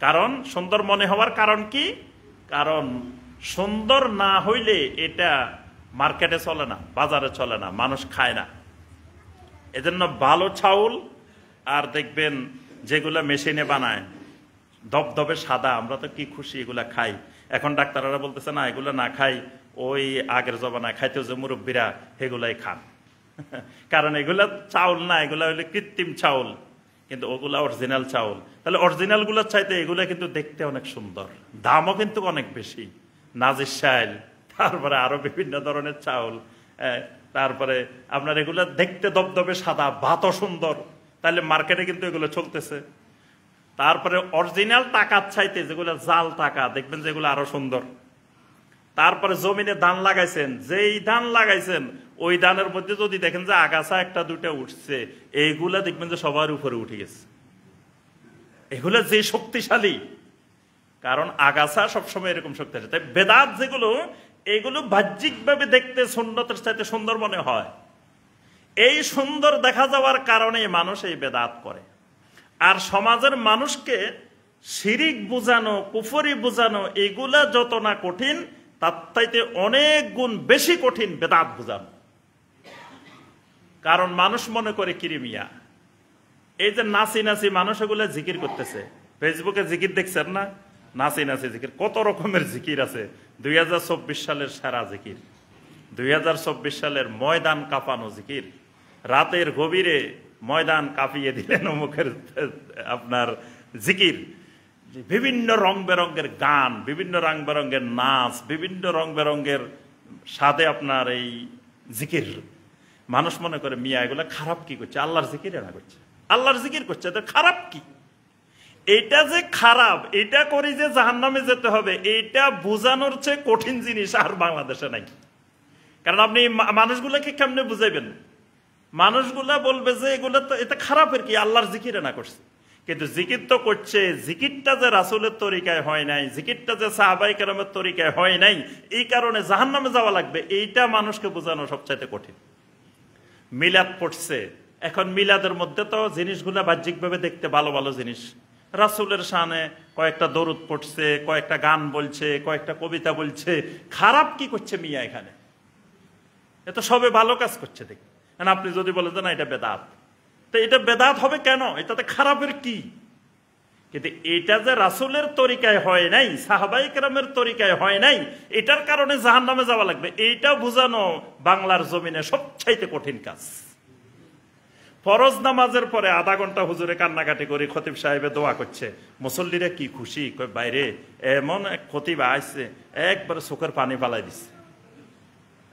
কারণ সুন্দর মনে হওয়ার কারণ কি? কারণ সুন্দর না হইলে এটা মার্কেটে চলে না, বাজারে চলে না, মানুষ খায় না। এজন্য ভালো চাউল আর দেখবেন যেগুলা মেশিনে বানায় ধবধবে সাদা, আমরা তো কি খুশি এগুলা খাই। এখন ডাক্তাররা বলতেছে না এগুলা না খাই, ওই আগের জমানায় খাইতে যে মুরব্বীরা সেগুলাই খান। কারণ এগুলা চাউল না, এগুলা হইলে কৃত্রিম চাউল, কিন্তু ওগুলা অরিজিনাল চাউল। তাহলে অরিজিনাল গুলোর চাইতে এগুলা কিন্তু দেখতে অনেক সুন্দর, দামও কিন্তু অনেক বেশি। নাজির শাইল, তারপরে আরো বিভিন্ন ধরনের চাউল, তারপরে আপনার এগুলা দেখতে দবদবে সাদা, ভাতও সুন্দর, তাহলে মার্কেটে কিন্তু এগুলো চলতেছে। তারপরে অরিজিনাল টাকার চাইতে যেগুলো জাল টাকা দেখবেন যেগুলো আরো সুন্দর। তারপরে জমিনে ধান লাগাইছেন, যেই ধান লাগাইছেন ওই ধানের মধ্যে যদি দেখেন যে আগাছা একটা দুটা উঠছে, এইগুলা দেখবেন যে সবার উপরে উঠে গেছে। এগুলা যে শক্তিশালী, কারণ আগাছা সবসময় এরকম শক্তিশালী। তাই বেদাত যেগুলো, এগুলো বাহ্যিকভাবে দেখতে সুন্নতের চাইতে সুন্দর মনে হয়। এই সুন্দর দেখা যাওয়ার কারণে মানুষ এই বেদাত করে। আর সমাজের মানুষকে শিরিক বুঝানো, কুফরি বুঝানো, এগুলা যত না কঠিন, তার চাইতে অনেক গুণ বেশি কঠিন বেদাত বুঝানো। কারণ মানুষ মনে করে কিরিমিয়া, এই যে নাচি নাচি মানুষ এগুলো জিকির করতেছে, ফেসবুকে জিকির দেখছেন না? নাচি নাচি জিকির, কত রকমের জিকির আছে। 2024 সালের সেরা জিকির, 2024 সালের ময়দান কাঁপানো জিকির, রাতের গভীরে ময়দান কাঁপিয়ে দিলেন অমুকের আপনার জিকির। বিভিন্ন রং বেরঙ্গের গান, বিভিন্ন রং বেরঙ্গের নাচ, বিভিন্ন রং বেরঙ্গের সাথে আপনার এই জিকির। মানুষ মনে করে মিয়া এগুলা খারাপ কি করছে? আল্লাহর জিকির এরা করছে, আল্লাহর জিকির করছে, তো খারাপ কি? এটা যে খারাপ, এটা করি যে জাহান্নামে যেতে হবে, এটা বোঝানোর চেয়ে কঠিন জিনিস আর বাংলাদেশে নাই। কারণ আপনি মানুষগুলোকে কেমনে বুঝাইবেন? মানুষগুলা বলবে যে এগুলো তো এটা খারাপের কি, আল্লাহর জিকির না করছে। কিন্তু জিকির তো করছে, জিকিরটা যে রাসূলের তরিকায় হয় নাই, জিকিরটা যে সাহাবায়ে কেরামের তরিকায় হয় নাই, এই কারণে জাহান্নামে যাওয়া লাগবে, এইটা মানুষকে বোঝানো সবচাইতে কঠিন। মিলাদ পড়ছে, এখন মিলাদের মধ্যে তো জিনিসগুলা বাহ্যিকভাবে দেখতে ভালো ভালো জিনিস, রাসূলের শানে কয়েকটা দরুদ পড়ছে, কয়েকটা গান বলছে, কয়েকটা কবিতা বলছে, খারাপ কি করছে মিয়া এখানে? এত সবে ভালো কাজ করছে দেখ। আপনি যদি বলেন যে না এটা বেদাত, তো এটা বেদাত হবে কেন? এটাতে খারাপের কি? কিন্তু এটা যে রাসূলের তরিকায় হয় নাই, সাহাবায়ে কেরামের তরিকায় হয় নাই, এটার কারণে জাহান্নামে যাওয়া লাগবে, এইটা বোঝানো বাংলার জমিনে সবচাইতে কঠিন কাজ। ফরজ নামাজের পরে আধা ঘন্টা হুজুরে কান্নাকাটি করে খতিব সাহেবে দোয়া করছে, মুসল্লিরা কি খুশি, বাইরে এমন এক খতিব আসছে একবারে চোখের পানি ফালাই দিচ্ছে।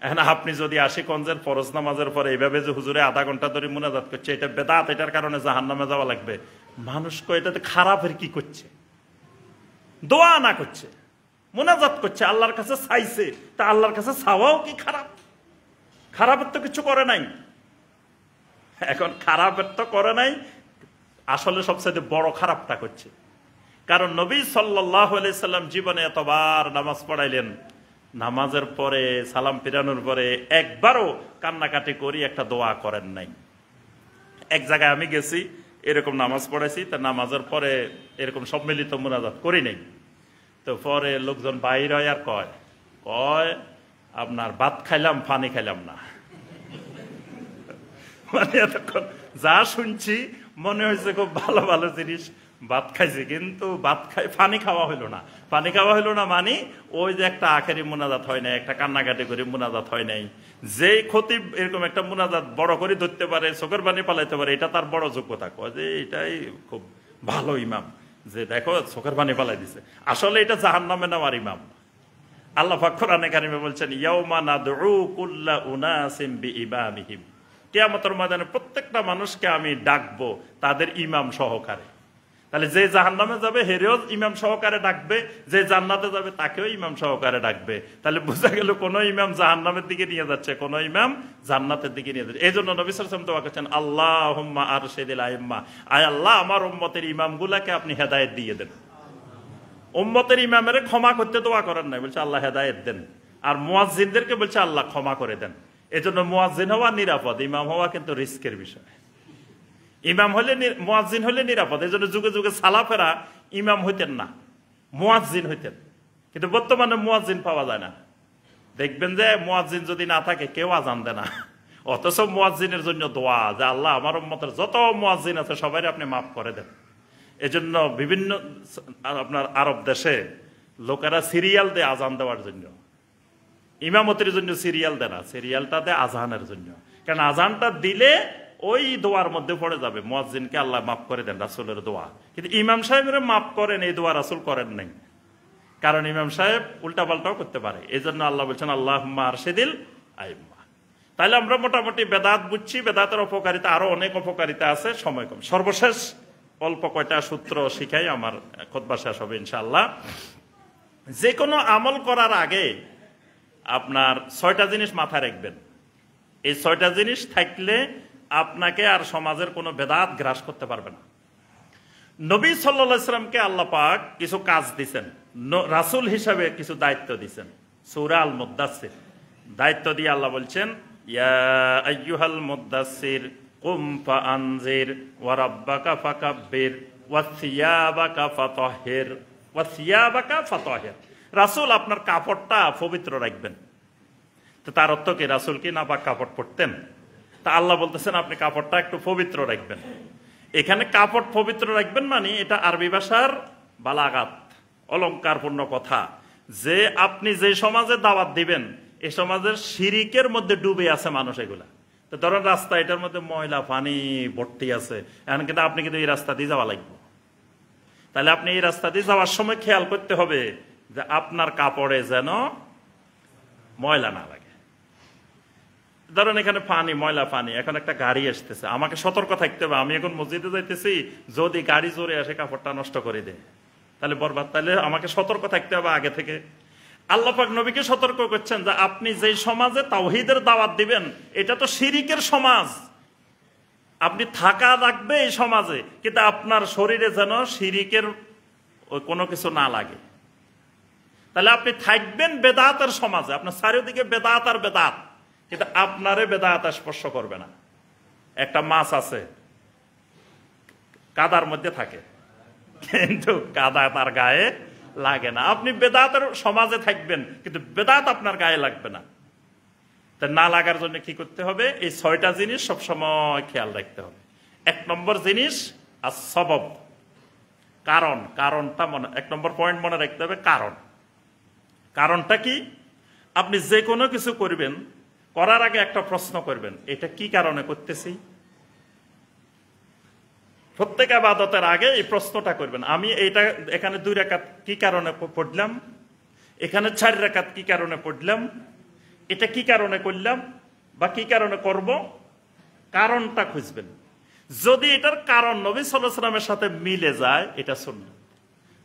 এখন আপনি যদি আশিগঞ্জের ফরজ নামাজের পরে এইভাবে যে হুজুরে আধা ঘন্টা ধরে মুনাজাত করছে, এটা বেদাত, এটার কারণে জাহান্নামে যাওয়া লাগবে, মানুষকে এটাতে খারাপের কি করছে? দোয়া না করছে, মুনাজাত করছে, আল্লাহর কাছে চাইছে, তা আল্লাহর কাছে চাওয়াও কি খারাপ? খারাপের তো কিছু করে নাই। এখন খারাপের তো করে নাই, আসলে সবচেয়ে বড় খারাপটা করছে। কারণ নবী সাল্লাল্লাহু আলাইহি সাল্লাম জীবনে এতবার নামাজ পড়াইলেন, নামাজের পরে সালাম ফিরানোর পরে একবারও কান্নাকাটি করি একটা দোয়া করেন নাই। এক জায়গায় আমি গেছি, এরকম নামাজ পড়াইছি, তা নামাজের পরে এরকম সম্মিলিত মুনাজাত করি নাই। তো পরে লোকজন বাইর হয় আর কয় আপনার ভাত খাইলাম পানি খাইলাম না। মানে এতক্ষণ যা শুনছি মনে হয়েছে খুব ভালো ভালো জিনিস, ভাত খাইছে, কিন্তু ভাত খাই পানি খাওয়া হইলো না। পানি খাওয়া হইলো না মানে ওই যে একটা আখেরি মুনাজাত হয় নাই, একটা কান্নাকাটি করে মুনাজাত হয় নাই। যেই খতিব এরকম একটা মুনাজাত বড় করে ধরতে পারে, চোখের পানি পালাইতে পারে, এটা তার বড় যোগ্যতা, কয় যে এটাই খুব ভালো ইমাম। যে দেখো চোখের পানি পালাই দিছে, আসলে এটা জাহান্নামে নেওয়ার ইমাম। আল্লাহ পাক কোরআনে কারিমে বলছেন ইয়াউমা নাদউ কুল্লা উনাসিম বিইমামিহিম, কিয়ামতের ময়দানে প্রত্যেকটা মানুষকে আমি ডাকবো তাদের ইমাম সহকারে। তাহলে যে জাহান্নামে যাবে হেরেও ইমাম সহকারে ডাকবে, যে জান্নাতে যাবে তাকেও ইমাম সহকারে ডাকবে। তাহলে বোঝা গেল কোন ইমাম জাহান্নামের দিকে নিয়ে যাচ্ছে, কোন ইমাম জান্নাতের দিকে নিয়ে যাচ্ছে। এই জন্য নবী সাল্লাল্লাহু আলাইহি ওয়াসাল্লাম দোয়া করছেন আল্লাহুম্মা আরশিদিল আইম্মা, আয় আল্লাহ আমার উম্মতের ইমামগুলাকে আপনি হেদায়েত দিয়ে দেন। উম্মতের ইমামের ক্ষমা করতে দোয়া করেন নাই, বলছে আল্লাহ হেদায়েত দেন। আর মুয়াজ্জিনদেরকে বলছে আল্লাহ ক্ষমা করে দেন। এজন্য মুয়াজ্জিন হওয়া নিরাপদ, ইমাম হওয়া কিন্তু রিস্কের বিষয়। ইমাম হলে মুয়াজ্জিন হলে নিরাপদ। এই জন্য যুগে যুগে সালাফেরা ইমাম হইতেন না, মুয়াজ্জিন হইতেন। কিন্তু বর্তমানে মুয়াজ্জিন পাওয়া যায় না। দেখবেন যে মুয়াজ্জিন যদি না থাকে কেউ আজান দেয় না, অথচ মুয়াজ্জিনের জন্য দোয়া যে আল্লাহ আমার উম্মতের যত মুয়াজ্জিন আছে সবাই আপনি মাফ করে দেন। এজন্য বিভিন্ন আপনার আরব দেশে লোকেরা সিরিয়াল দেয় আজান দেওয়ার জন্য, ইমামতির জন্য সিরিয়াল দেয় না, সিরিয়ালটা দেয় আজানের জন্য। কারণ আজানটা দিলে ওই দোয়ার মধ্যে পড়ে যাবে মুয়াজ্জিনকে আল্লাহ মাফ করে দেন, রাসূলের দোয়া। কিন্তু ইমাম সাহেবের মাফ করেন, এই দোয়া রাসূল করেন নাই, কারণ ইমাম সাহেব উল্টাপাল্টাও করতে পারে। এই জন্য আল্লাহ বলছেন আল্লাহুম্মা আরশিদিল আইম্মা। তাহলে আমরা মোটামুটি বেদাত বুঝছি, বেদাতের উপকারিতা আরো অনেক উপকারিতা আছে, সময় কম। সর্বশেষ অল্প কয়টা সূত্র শিখাই, আমার খুতবা শেষ হবে ইনশাআল্লাহ। যে কোনো আমল করার আগে আপনার 6টা জিনিস মাথায় রাখবেন। এই 6টা জিনিস থাকলে আপনাকে আর সমাজের কোনো বেদাত গ্রাস করতে পারবে না। নবী সাল্লাল্লাহু আলাইহি ওয়াসাল্লামকে আল্লাহ পাক কিছু কাজ দিবেন, রাসূল হিসাবে কিছু দায়িত্ব দিবেন। সূরা আল মুদ্দাসসির দায়িত্ব দিয়ে আল্লাহ বলছেন ইয়া আইয়ুহাল মুদ্দাসসির কুম ফাআনজির ওয়া রাব্বাকা ফাকাব্বির ওয়া সিয়াবাকা ফাতাহহির ওয়া সিয়াবাকা ফাতাহহির। রাসূল আপনার কাপড়টা পবিত্র রাখবেন। তো তার অর্থ কি রাসূল কি নাপাক কাপড় পরতেন? তা আল্লাহ বলতেছেন আপনি কাপড়টা একটু পবিত্র রাখবেন। এখানে কাপড় পবিত্র রাখবেন মানে এটা আরবি ভাষার বালাগাত, অলংকারপূর্ণ কথা, যে আপনি যে সমাজে দাওয়াত দিবেন এই সমাজের শিরিকের মধ্যে ডুবে আছে মানুষ। এগুলা তো ধরেন রাস্তা, এটার মধ্যে ময়লা পানি ভর্তি আছে, এখন কিন্তু আপনি কিন্তু এই রাস্তা দিয়ে যাওয়া লাগবে। তাহলে আপনি এই রাস্তা দিয়ে যাওয়ার সময় খেয়াল করতে হবে যে আপনার কাপড়ে যেন ময়লা না লাগে। ধরেন এখানে পানি, ময়লা পানি, এখন একটা গাড়ি আসতেছে, আমাকে সতর্ক থাকতে হবে। আমি এখন মসজিদে যাইতেছি, যদি গাড়ি জোরে আসে কাপড়টা নষ্ট করে দেয় তাহলে বরবাদ। তাহলে আমাকে সতর্ক থাকতে হবে আগে থেকে। আল্লাহ পাক নবীকে সতর্ক করছেন যে আপনি যে সমাজে তাওহীদের দাওয়াত দিবেন এটা তো শিরিকের সমাজ, আপনি থাকা রাখবে এই সমাজে, কিন্তু আপনার শরীরে যেন শিরিকের কোনো কিছু না লাগে। তাহলে আপনি থাকবেন বেদাতের সমাজে, আপনার চারিদিকে বেদাত আর বেদাত, কিন্তু আপনারে বেদাত স্পর্শ করবে না। একটা মাছ আছে কাদার মধ্যে থাকে, কিন্তু কাদা তার গায়ে লাগে না। আপনি বেদাতের সমাজে থাকবেন কিন্তু বেদাত আপনার গায়ে লাগবে না। তা না লাগার জন্য কি করতে হবে? এই 6টা জিনিস সবসময় খেয়াল রাখতে হবে। 1 নম্বর জিনিস আসবাব, কারণ। কারণটা মনে, 1 নম্বর পয়েন্ট মনে রাখতে হবে কারণ। কারণটা কি? আপনি যে কোনো কিছু করবেন, করার আগে একটা প্রশ্ন করবেন, এটা কি কারণে করতেছি। প্রত্যেক ইবাদতের আগে এই প্রশ্নটা করবেন, আমি এইটা এখানে 2 রাকাত কি কারণে পড়লাম, এখানে 4 রাকাত কি কারণে পড়লাম, এটা কি কারণে করলাম বা কি কারণে করব, কারণটা খুঁজবেন। যদি এটার কারণ নবী সাল্লাল্লাহু আলাইহি ওয়াসাল্লামের সাথে মিলে যায় এটা সুন্নাত,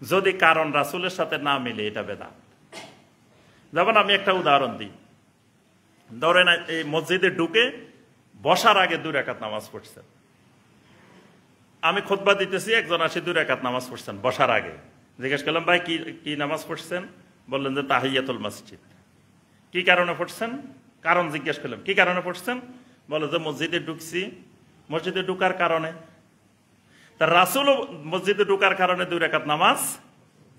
যদি কারণ রাসূলের সাথে না মিলে এটা বেদাত। যেমন আমি একটা উদাহরণ দিই, ধরেন এই মসজিদে ঢুকে বসার আগে 2 রাকাত নামাজ পড়ছেন, আমি খুতবা দিতেছি, একজন আসে 2 রাকাত নামাজ পড়ছেন বসার আগে। জিজ্ঞেস করলাম ভাই কি নামাজ পড়ছেন? বললেন যে তাহিয়াতুল মসজিদ। কি কারণে পড়ছেন? কারণ জিজ্ঞেস করলাম কি কারণে পড়ছেন? বলে যে মসজিদে ঢুকছি, মসজিদে ঢুকার কারণে। তা রাসূলও মসজিদে ঢুকার কারণে 2 রাকাত নামাজ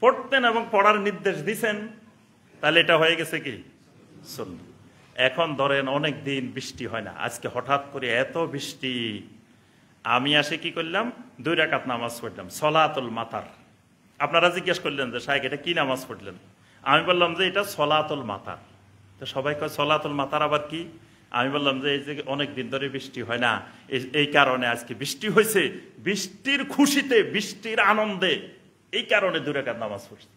পড়তেন এবং পড়ার নির্দেশ দিছেন, তাহলে এটা হয়ে গেছে কি সুন্নাত। এখন ধরেন অনেক দিন বৃষ্টি হয় না, আজকে হঠাৎ করে এত বৃষ্টি, আমি আসে কি করলাম 2 রাকাত নামাজ পড়লাম সলাতুল মাতার। আপনারা জিজ্ঞেস করলেন যে শাইখ এটা কি নামাজ পড়লেন? আমি বললাম যে এটা সলাতুল মাতার। তো সবাই কয় সলাতুল মাতার আবার কি? আমি বললাম যে এই যে অনেক দিন ধরে বৃষ্টি হয় না, এই কারণে আজকে বৃষ্টি হয়েছে, বৃষ্টির খুশিতে, বৃষ্টির আনন্দে এই কারণে 2 রাকাত নামাজ পড়ছি।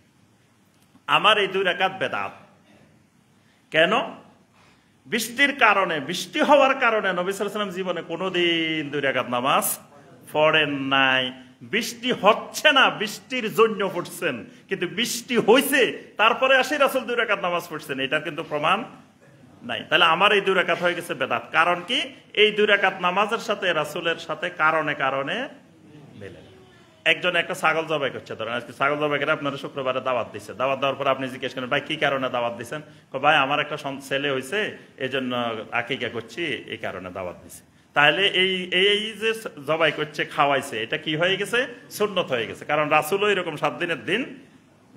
আমার এই 2 রাকাত বেদাত। কেন? বৃষ্টির কারণে, বৃষ্টি হওয়ার কারণে নবী সাল্লাল্লাহু আলাইহি ওয়াসাল্লাম জীবনে কোনোদিন 2 রাকাত নামাজ পড়েন নাই। বৃষ্টি হচ্ছে না, বৃষ্টির জন্য পড়ছেন, কিন্তু বৃষ্টি হয়েছে তারপরে আসি রাসূল 2 রাকাত নামাজ পড়ছেন, এটার কিন্তু প্রমাণ নাই। তাহলে আমার এই 2 রাকাত হয়ে গেছে বেদাত। কারণ কি? এই 2 রাকাত নামাজের সাথে রাসূলের সাথে কারণে কারণে মেলে। একজন একটা ছাগল জবাই করছে, ধরেন আজকে ছাগল জবাই করে আপনারা শুক্রবারে দাওয়াত দিচ্ছে। দাওয়াত দেওয়ার পর আপনি জিজ্ঞেস করেন, ভাই কি কারণে দাওয়াত দিচ্ছেন? ভাই আমার একটা ছেলে হয়েছে, এই জন্য আকিকা করছি, এই কারণে দাওয়াত দিচ্ছে। তাহলে এই যে জবাই করছে, খাওয়াইছে, এটা কি হয়ে গেছে? সুন্নত হয়ে গেছে। কারণ রাসূলও এরকম 7 দিনের দিন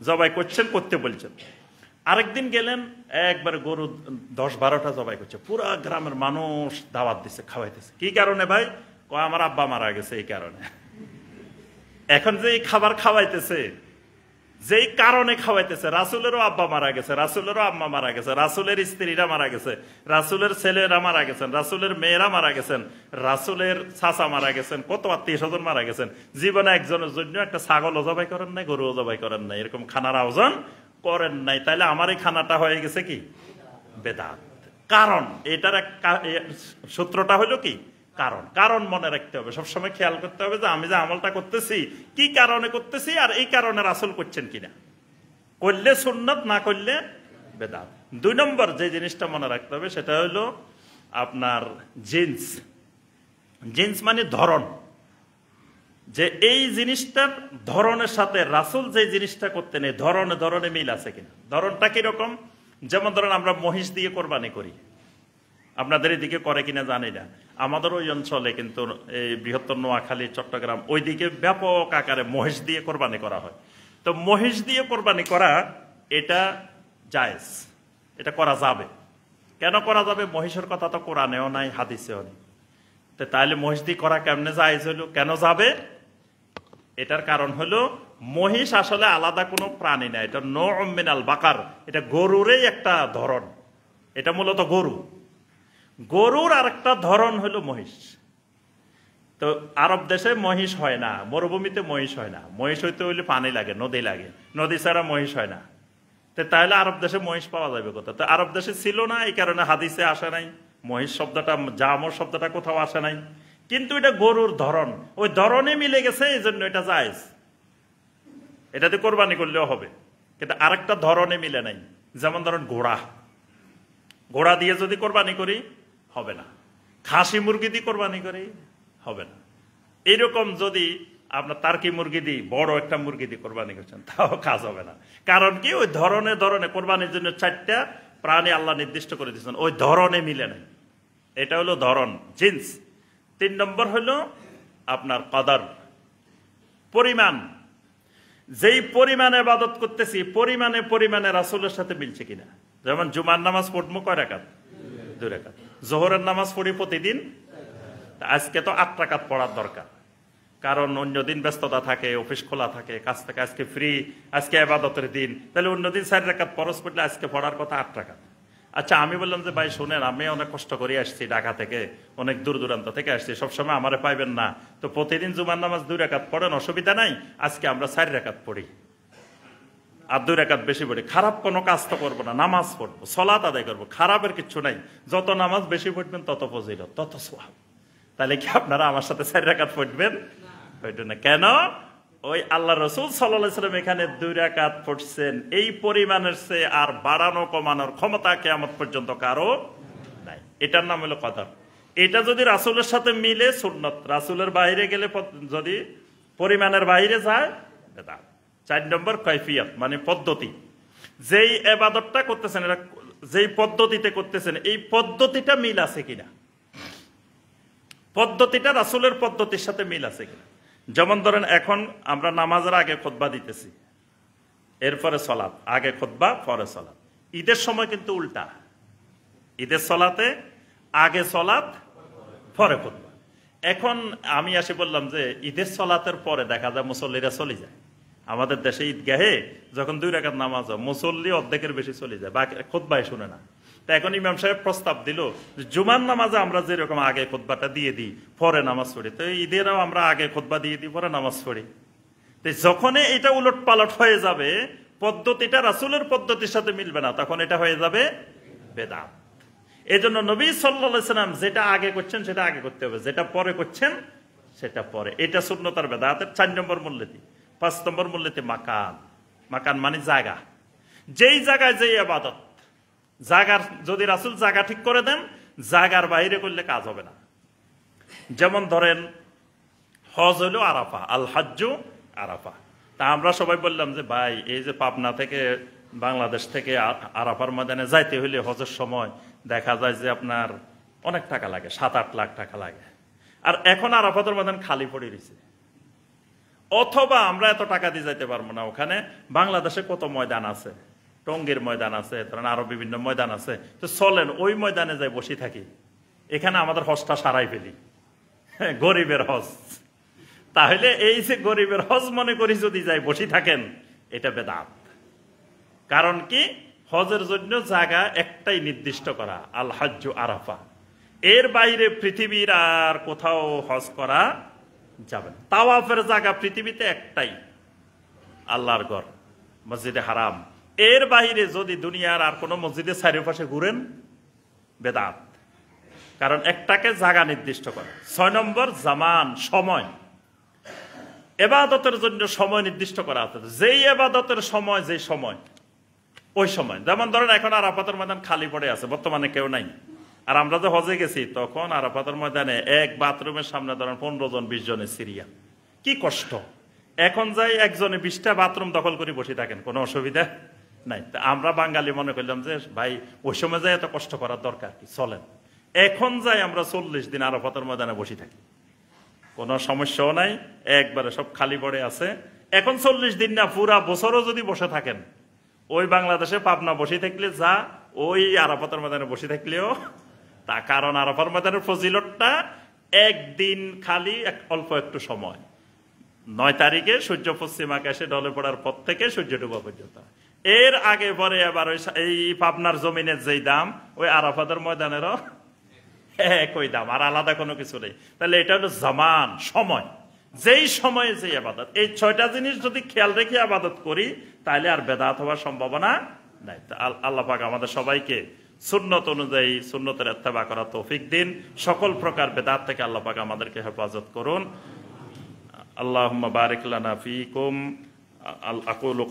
জবাই করছেন, করতে বলছেন। আরেকদিন গেলেন, একবার গরু 10-12টা জবাই করছে, পুরা গ্রামের মানুষ দাওয়াত দিচ্ছে, খাওয়াইতেছে। কি কারণে ভাই? আমার আব্বা মারা গেছে, এই কারণে। এখন যে খাবার খাওয়াইতেছে, যেই কারণে খাওয়াইতেছে, রাসূলেরও আব্বা মারা গেছে, রাসূলেরও আম্মা মারা গেছে, রাসূলের স্ত্রীরা মারা গেছে, রাসূলের ছেলেরা মারা গেছেন, রাসূলের মেয়েরা মারা গেছেন, রাসূলের চাচা মারা গেছেন, কত আত্মীয় স্বজন মারা গেছেন। জীবনে একজনের জন্য একটা ছাগলও জবাই করেন নাই, গরুও জবাই করেন নাই, এরকম খানার আয়োজন করেন নাই। তাইলে আমার এই খানাটা হয়ে গেছে কি? বেদাত। কারণ এটার সূত্রটা হলো কি? কারণ। কারণ মনে রাখতে হবে, সবসময় খেয়াল করতে হবে যে আমি যে আমলটা করতেছি কি কারণে করতেছি, আর এই কারণে রাসূল করছেন কিনা। করলে সুন্নাত, না করলে বেদাত। 2 নম্বর যে জিনিসটা মনে রাখতে হবে সেটা হলো আপনার জিন্স। জিন্স মানে ধরন, যে এই জিনিসটার ধরনের সাথে রাসূল যে জিনিসটা করতেন এই ধরনে ধরনে মিল আছে কিনা। ধরনটা কিরকম? যেমন ধরেন আমরা মহিষ দিয়ে কোরবানি করি, আপনাদের এদিকে করে কিনা জানি না, আমাদের ওই অঞ্চলে কিন্তু এই বৃহত্তর নোয়াখালী, চট্টগ্রাম ওইদিকে ব্যাপক আকারে মহিষ দিয়ে কোরবানি করা হয়। তো মহিষ দিয়ে কোরবানি করা এটা জায়েজ, এটা করা যাবে। কেন করা যাবে? মহিষের কথা তো কোরআনেও নাই, হাদিসেও নেই। তো তাহলে মহিষ দিয়ে করা কেমনে জায়েজ হলো, কেন যাবে? এটার কারণ হলো মহিষ আসলে আলাদা কোনো প্রাণী না, এটা নউম মিনাল বাকার, এটা গরুরই একটা ধরন, এটা মূলত গরু। গরুর আর একটা ধরন হলো মহিষ। তো আরব দেশে মহিষ হয় না, মরুভূমিতে মহিষ হয় না। মহিষ হইতে হইলে পানি লাগে, নদী লাগে, নদী ছাড়া মহিষ হয় না। তো তাহলে আরব দেশে মহিষ পাওয়া যাবে কোথাও? তো আরব দেশে ছিল না, এই কারণে হাদিসে আসে নাই। মহিষ শব্দটা, জামর শব্দটা কোথাও আসে নাই। কিন্তু এটা গরুর ধরন, ওই ধরনে মিলে গেছে, এই জন্য এটা জায়েজ, এটাতে কোরবানি করলেও হবে। কিন্তু আরেকটা ধরনে মিলে নাই। যেমন ধরেন ঘোড়া, ঘোড়া দিয়ে যদি কোরবানি করি হবে না। খাসি মুরগি দিয়ে কোরবানি করি হবে না। এইরকম যদি আপনার টার্কি মুরগি দিয়ে, বড় একটা মুরগি দিয়ে কোরবানি করছেন, তাও কাজ হবে না। কারণ কি? ওই ধরনে ধরনে কোরবানির জন্য 4টা প্রাণী আল্লাহ নির্দিষ্ট করে দিয়েছেন, ওই ধরনে মিলে নাই। এটা হলো ধরন, জিন্স। 3 নম্বর হলো আপনার কদর, পরিমাণ। যেই পরিমাণে ইবাদত করতেছি পরিমাণে পরিমাণে রাসূলের সাথে মিলছে কিনা। যেমন জুমার নামাজ পড়বো কয় রাকাত? 2 রাকাত। জোহরের নামাজ পড়ি প্রতিদিন, আজকে তো 8 রাকাত পড়ার দরকার, কারণ অন্যদিন ব্যস্ততা থাকে, অফিস খোলা থাকে, কাজ থেকে আজকে ফ্রি, আজকে ইবাদতের দিন, তাহলে অন্যদিন 4 রাকাত ফরজ পড়লে আজকে পড়ার কথা 8 রাকাত। আচ্ছা, আমি বললাম যে ভাই শুনেন, আমি অনেক কষ্ট করে আসছি ঢাকা থেকে, অনেক দূর দূরান্ত থেকে আসছি, সবসময় আমারে পাইবেন না, তো প্রতিদিন জুমার নামাজ 2 রাকাত পড়েন, অসুবিধা নাই, আজকে আমরা 4 রাকাত পড়ি আর 2 রাকাত বেশি পড়ি। খারাপ কোনো কাজ তো করবো না, নামাজ পড়বো, সলাত আদায় করবো, খারাপের কিচ্ছু নাই। যত নামাজ বেশি পড়বেন তত ফজিলত, তত সওয়াব। তাহলে কি আপনারা আমার সাথে 4 রাকাত পড়বেন? না। কেন? ওই আল্লাহ রাসূল সাল্লাল্লাহু আলাইহি ওয়াসাল্লাম এখানে 2 রাকাত পড়ছেন, এই পরিমাণের চেয়ে আর বাড়ানো কমানোর ক্ষমতা কিয়ামত পর্যন্ত কারো নাই। এটার নাম হলো কদর। এটা যদি রাসূলের সাথে মিলে সুন্নাত, রাসূলের বাইরে গেলে, যদি পরিমাণের বাইরে যায় বেদাত। 4 নম্বর কাইফিয়াত, মানে পদ্ধতি। যেই ইবাদতটা করতেছেন, এটা যেই পদ্ধতিতে করতেছেন, এই পদ্ধতিটা মিল আছে কিনা, পদ্ধতিটা রাসূলের পদ্ধতির সাথে মিল আছে কিনা। যেমন ধরেন এখন আমরা নামাজের আগে খুতবা দিতেছি, এরপরে সলাত, আগে খুতবা পরে সলাত। ঈদের সময় কিন্তু উল্টা, ঈদের সলাতে আগে সলাত পরে খুতবা। এখন আমি আসি বললাম যে ঈদের সলাতের পরে দেখা যায় মুসল্লিরা চলে যায়। আমাদের দেশে ঈদগাহে যখন 2 রাকাত নামাজ হয়, মুসল্লি অর্ধেকের বেশি চলে যায়, বাকি খুতবাই শুনে না। তা এখন ইমাম সাহেব প্রস্তাব দিল, জুমার নামাজে আমরা যেরকম আগে খুতবাটা দিয়ে দিই, পরে নামাজ পড়ি, তো ঈদেরও আমরা আগে খুতবা দিয়ে দিই, পরে নামাজ পড়ি। তো যখনই এটা উলট পালট হয়ে যাবে, পদ্ধতিটা রাসূলের পদ্ধতির সাথে মিলবে না, তখন এটা হয়ে যাবে বেদাত। এই জন্য নবী সাল্লাল্লাহু আলাইহি সাল্লাম যেটা আগে করছেন সেটা আগে করতে হবে, যেটা পরে করছেন সেটা পরে। এটা সুন্নত আর বেদাতের 4 নম্বর মূলনীতি। 5 নম্বর মূলনীতি মাকান। মাকান মানে জায়গা। যেই জায়গায় যেই ইবাদত, জায়গার যদি রাসূল জায়গা ঠিক করে দেন, জায়গার বাইরে করলে কাজ হবে না। যেমন ধরেন হজ হলো আরাফা, আল হাজ্জু আরাফা। তা আমরা সবাই বললাম যে ভাই এই যে পাবনা থেকে বাংলাদেশ থেকে আরাফার ময়দানে যাইতে হইলে হজের সময় দেখা যায় যে আপনার অনেক টাকা লাগে, 7-8 লাখ টাকা লাগে। আর এখন আরাফাতের ময়দান খালি পড়ে রয়েছে। অথবা আমরা এত টাকা দিয়ে যাইতে পারবো না, ওখানে বাংলাদেশে কত ময়দান আছে, টঙ্গীর ময়দান আছে, ধরেন আরো বিভিন্ন ময়দান আছে, তো চলেন ওই ময়দানে যাই বসে থাকি, এখানে আমাদের হজটা সারাই ফেলি, গরিবের হজ। তাহলে এই যে গরিবের হজ মনে করি যদি যাই বসে থাকেন, এটা বেদাত। কারণ কি, হজের জন্য জায়গা একটাই নির্দিষ্ট করা, আল হাজ্জু আরাফা। এর বাইরে পৃথিবীর আর কোথাও হজ করা যাবে না। তাওয়াফের জায়গা পৃথিবীতে একটাই, আল্লাহর ঘর, মসজিদে হারাম। এর বাইরে যদি দুনিয়ার আর কোন মসজিদের চারিপাশে ঘুরেন, বেদাত। কারণ একটাকে জায়গা নির্দিষ্ট করে। 6 নম্বর জামান, সময়। এবাদতের জন্য সময় নির্দিষ্ট করা আছে, যেই এবাদতের সময় যেই সময় ওই সময়। যেমন ধরেন এখন আরাফাতের ময়দান খালি পড়ে আছে, বর্তমানে কেউ নাই। আর আমরা যে হজে গেছি তখন আরাফাতের ময়দানে এক বাথরুমের সামনে ধরেন 15 জন 20 জনের সিরিয়া, কি কষ্ট। এখন যাই একজনে 20টা বাথরুম দখল করে বসে থাকেন, কোনো অসুবিধা নাই। আমরা বাঙালি মনে করলাম যে ভাই ওই সময় যাই এত কষ্ট করার দরকার কি, চলেন এখন যাই আমরা 40 দিন আরাফাতের ময়দানে বসে থাকি, কোনো সমস্যাও নাই, একবারে সব খালি পড়ে আছে। এখন 40 দিন না, পুরা বছরও যদি বসে থাকেন, ওই বাংলাদেশে পাবনা বসে থাকলে যা, ওই আরাফাতের ময়দানে বসে থাকলেও তা। কারণ আরাফার ময়দানের ফজিলতটা একদিন খালি, অল্প একটু সময়। 9 তারিখে সূর্য পশ্চিম আকাশে ঢলে পড়ার পর থেকে সূর্য ডুবা পর্যন্ত। এর আগে পরে আবার এই পাবনার জমিনের যেই দাম, ওই আরাফাতের ময়দানেরও একই দাম, আর আলাদা কোনো কিছু নেই। তাহলে এটা হলো জামান, সময়। যেই সময়ে যে আবাদত, এই 6টা জিনিস যদি খেয়াল রেখে আবাদত করি, তাহলে আর বেদাত হওয়ার সম্ভাবনা নাই। আল্লাহ পাক আমাদের সবাইকে সুন্নত অনুযায়ী সুন্নতের ইত্তেবা করার তৌফিক দিন। সকল প্রকার বেদাত থেকে আল্লাহ পাক আমাদেরকে হেফাজত করুন। আল্লাহুম্মা বারিক লানা ফীকুম। আকুলু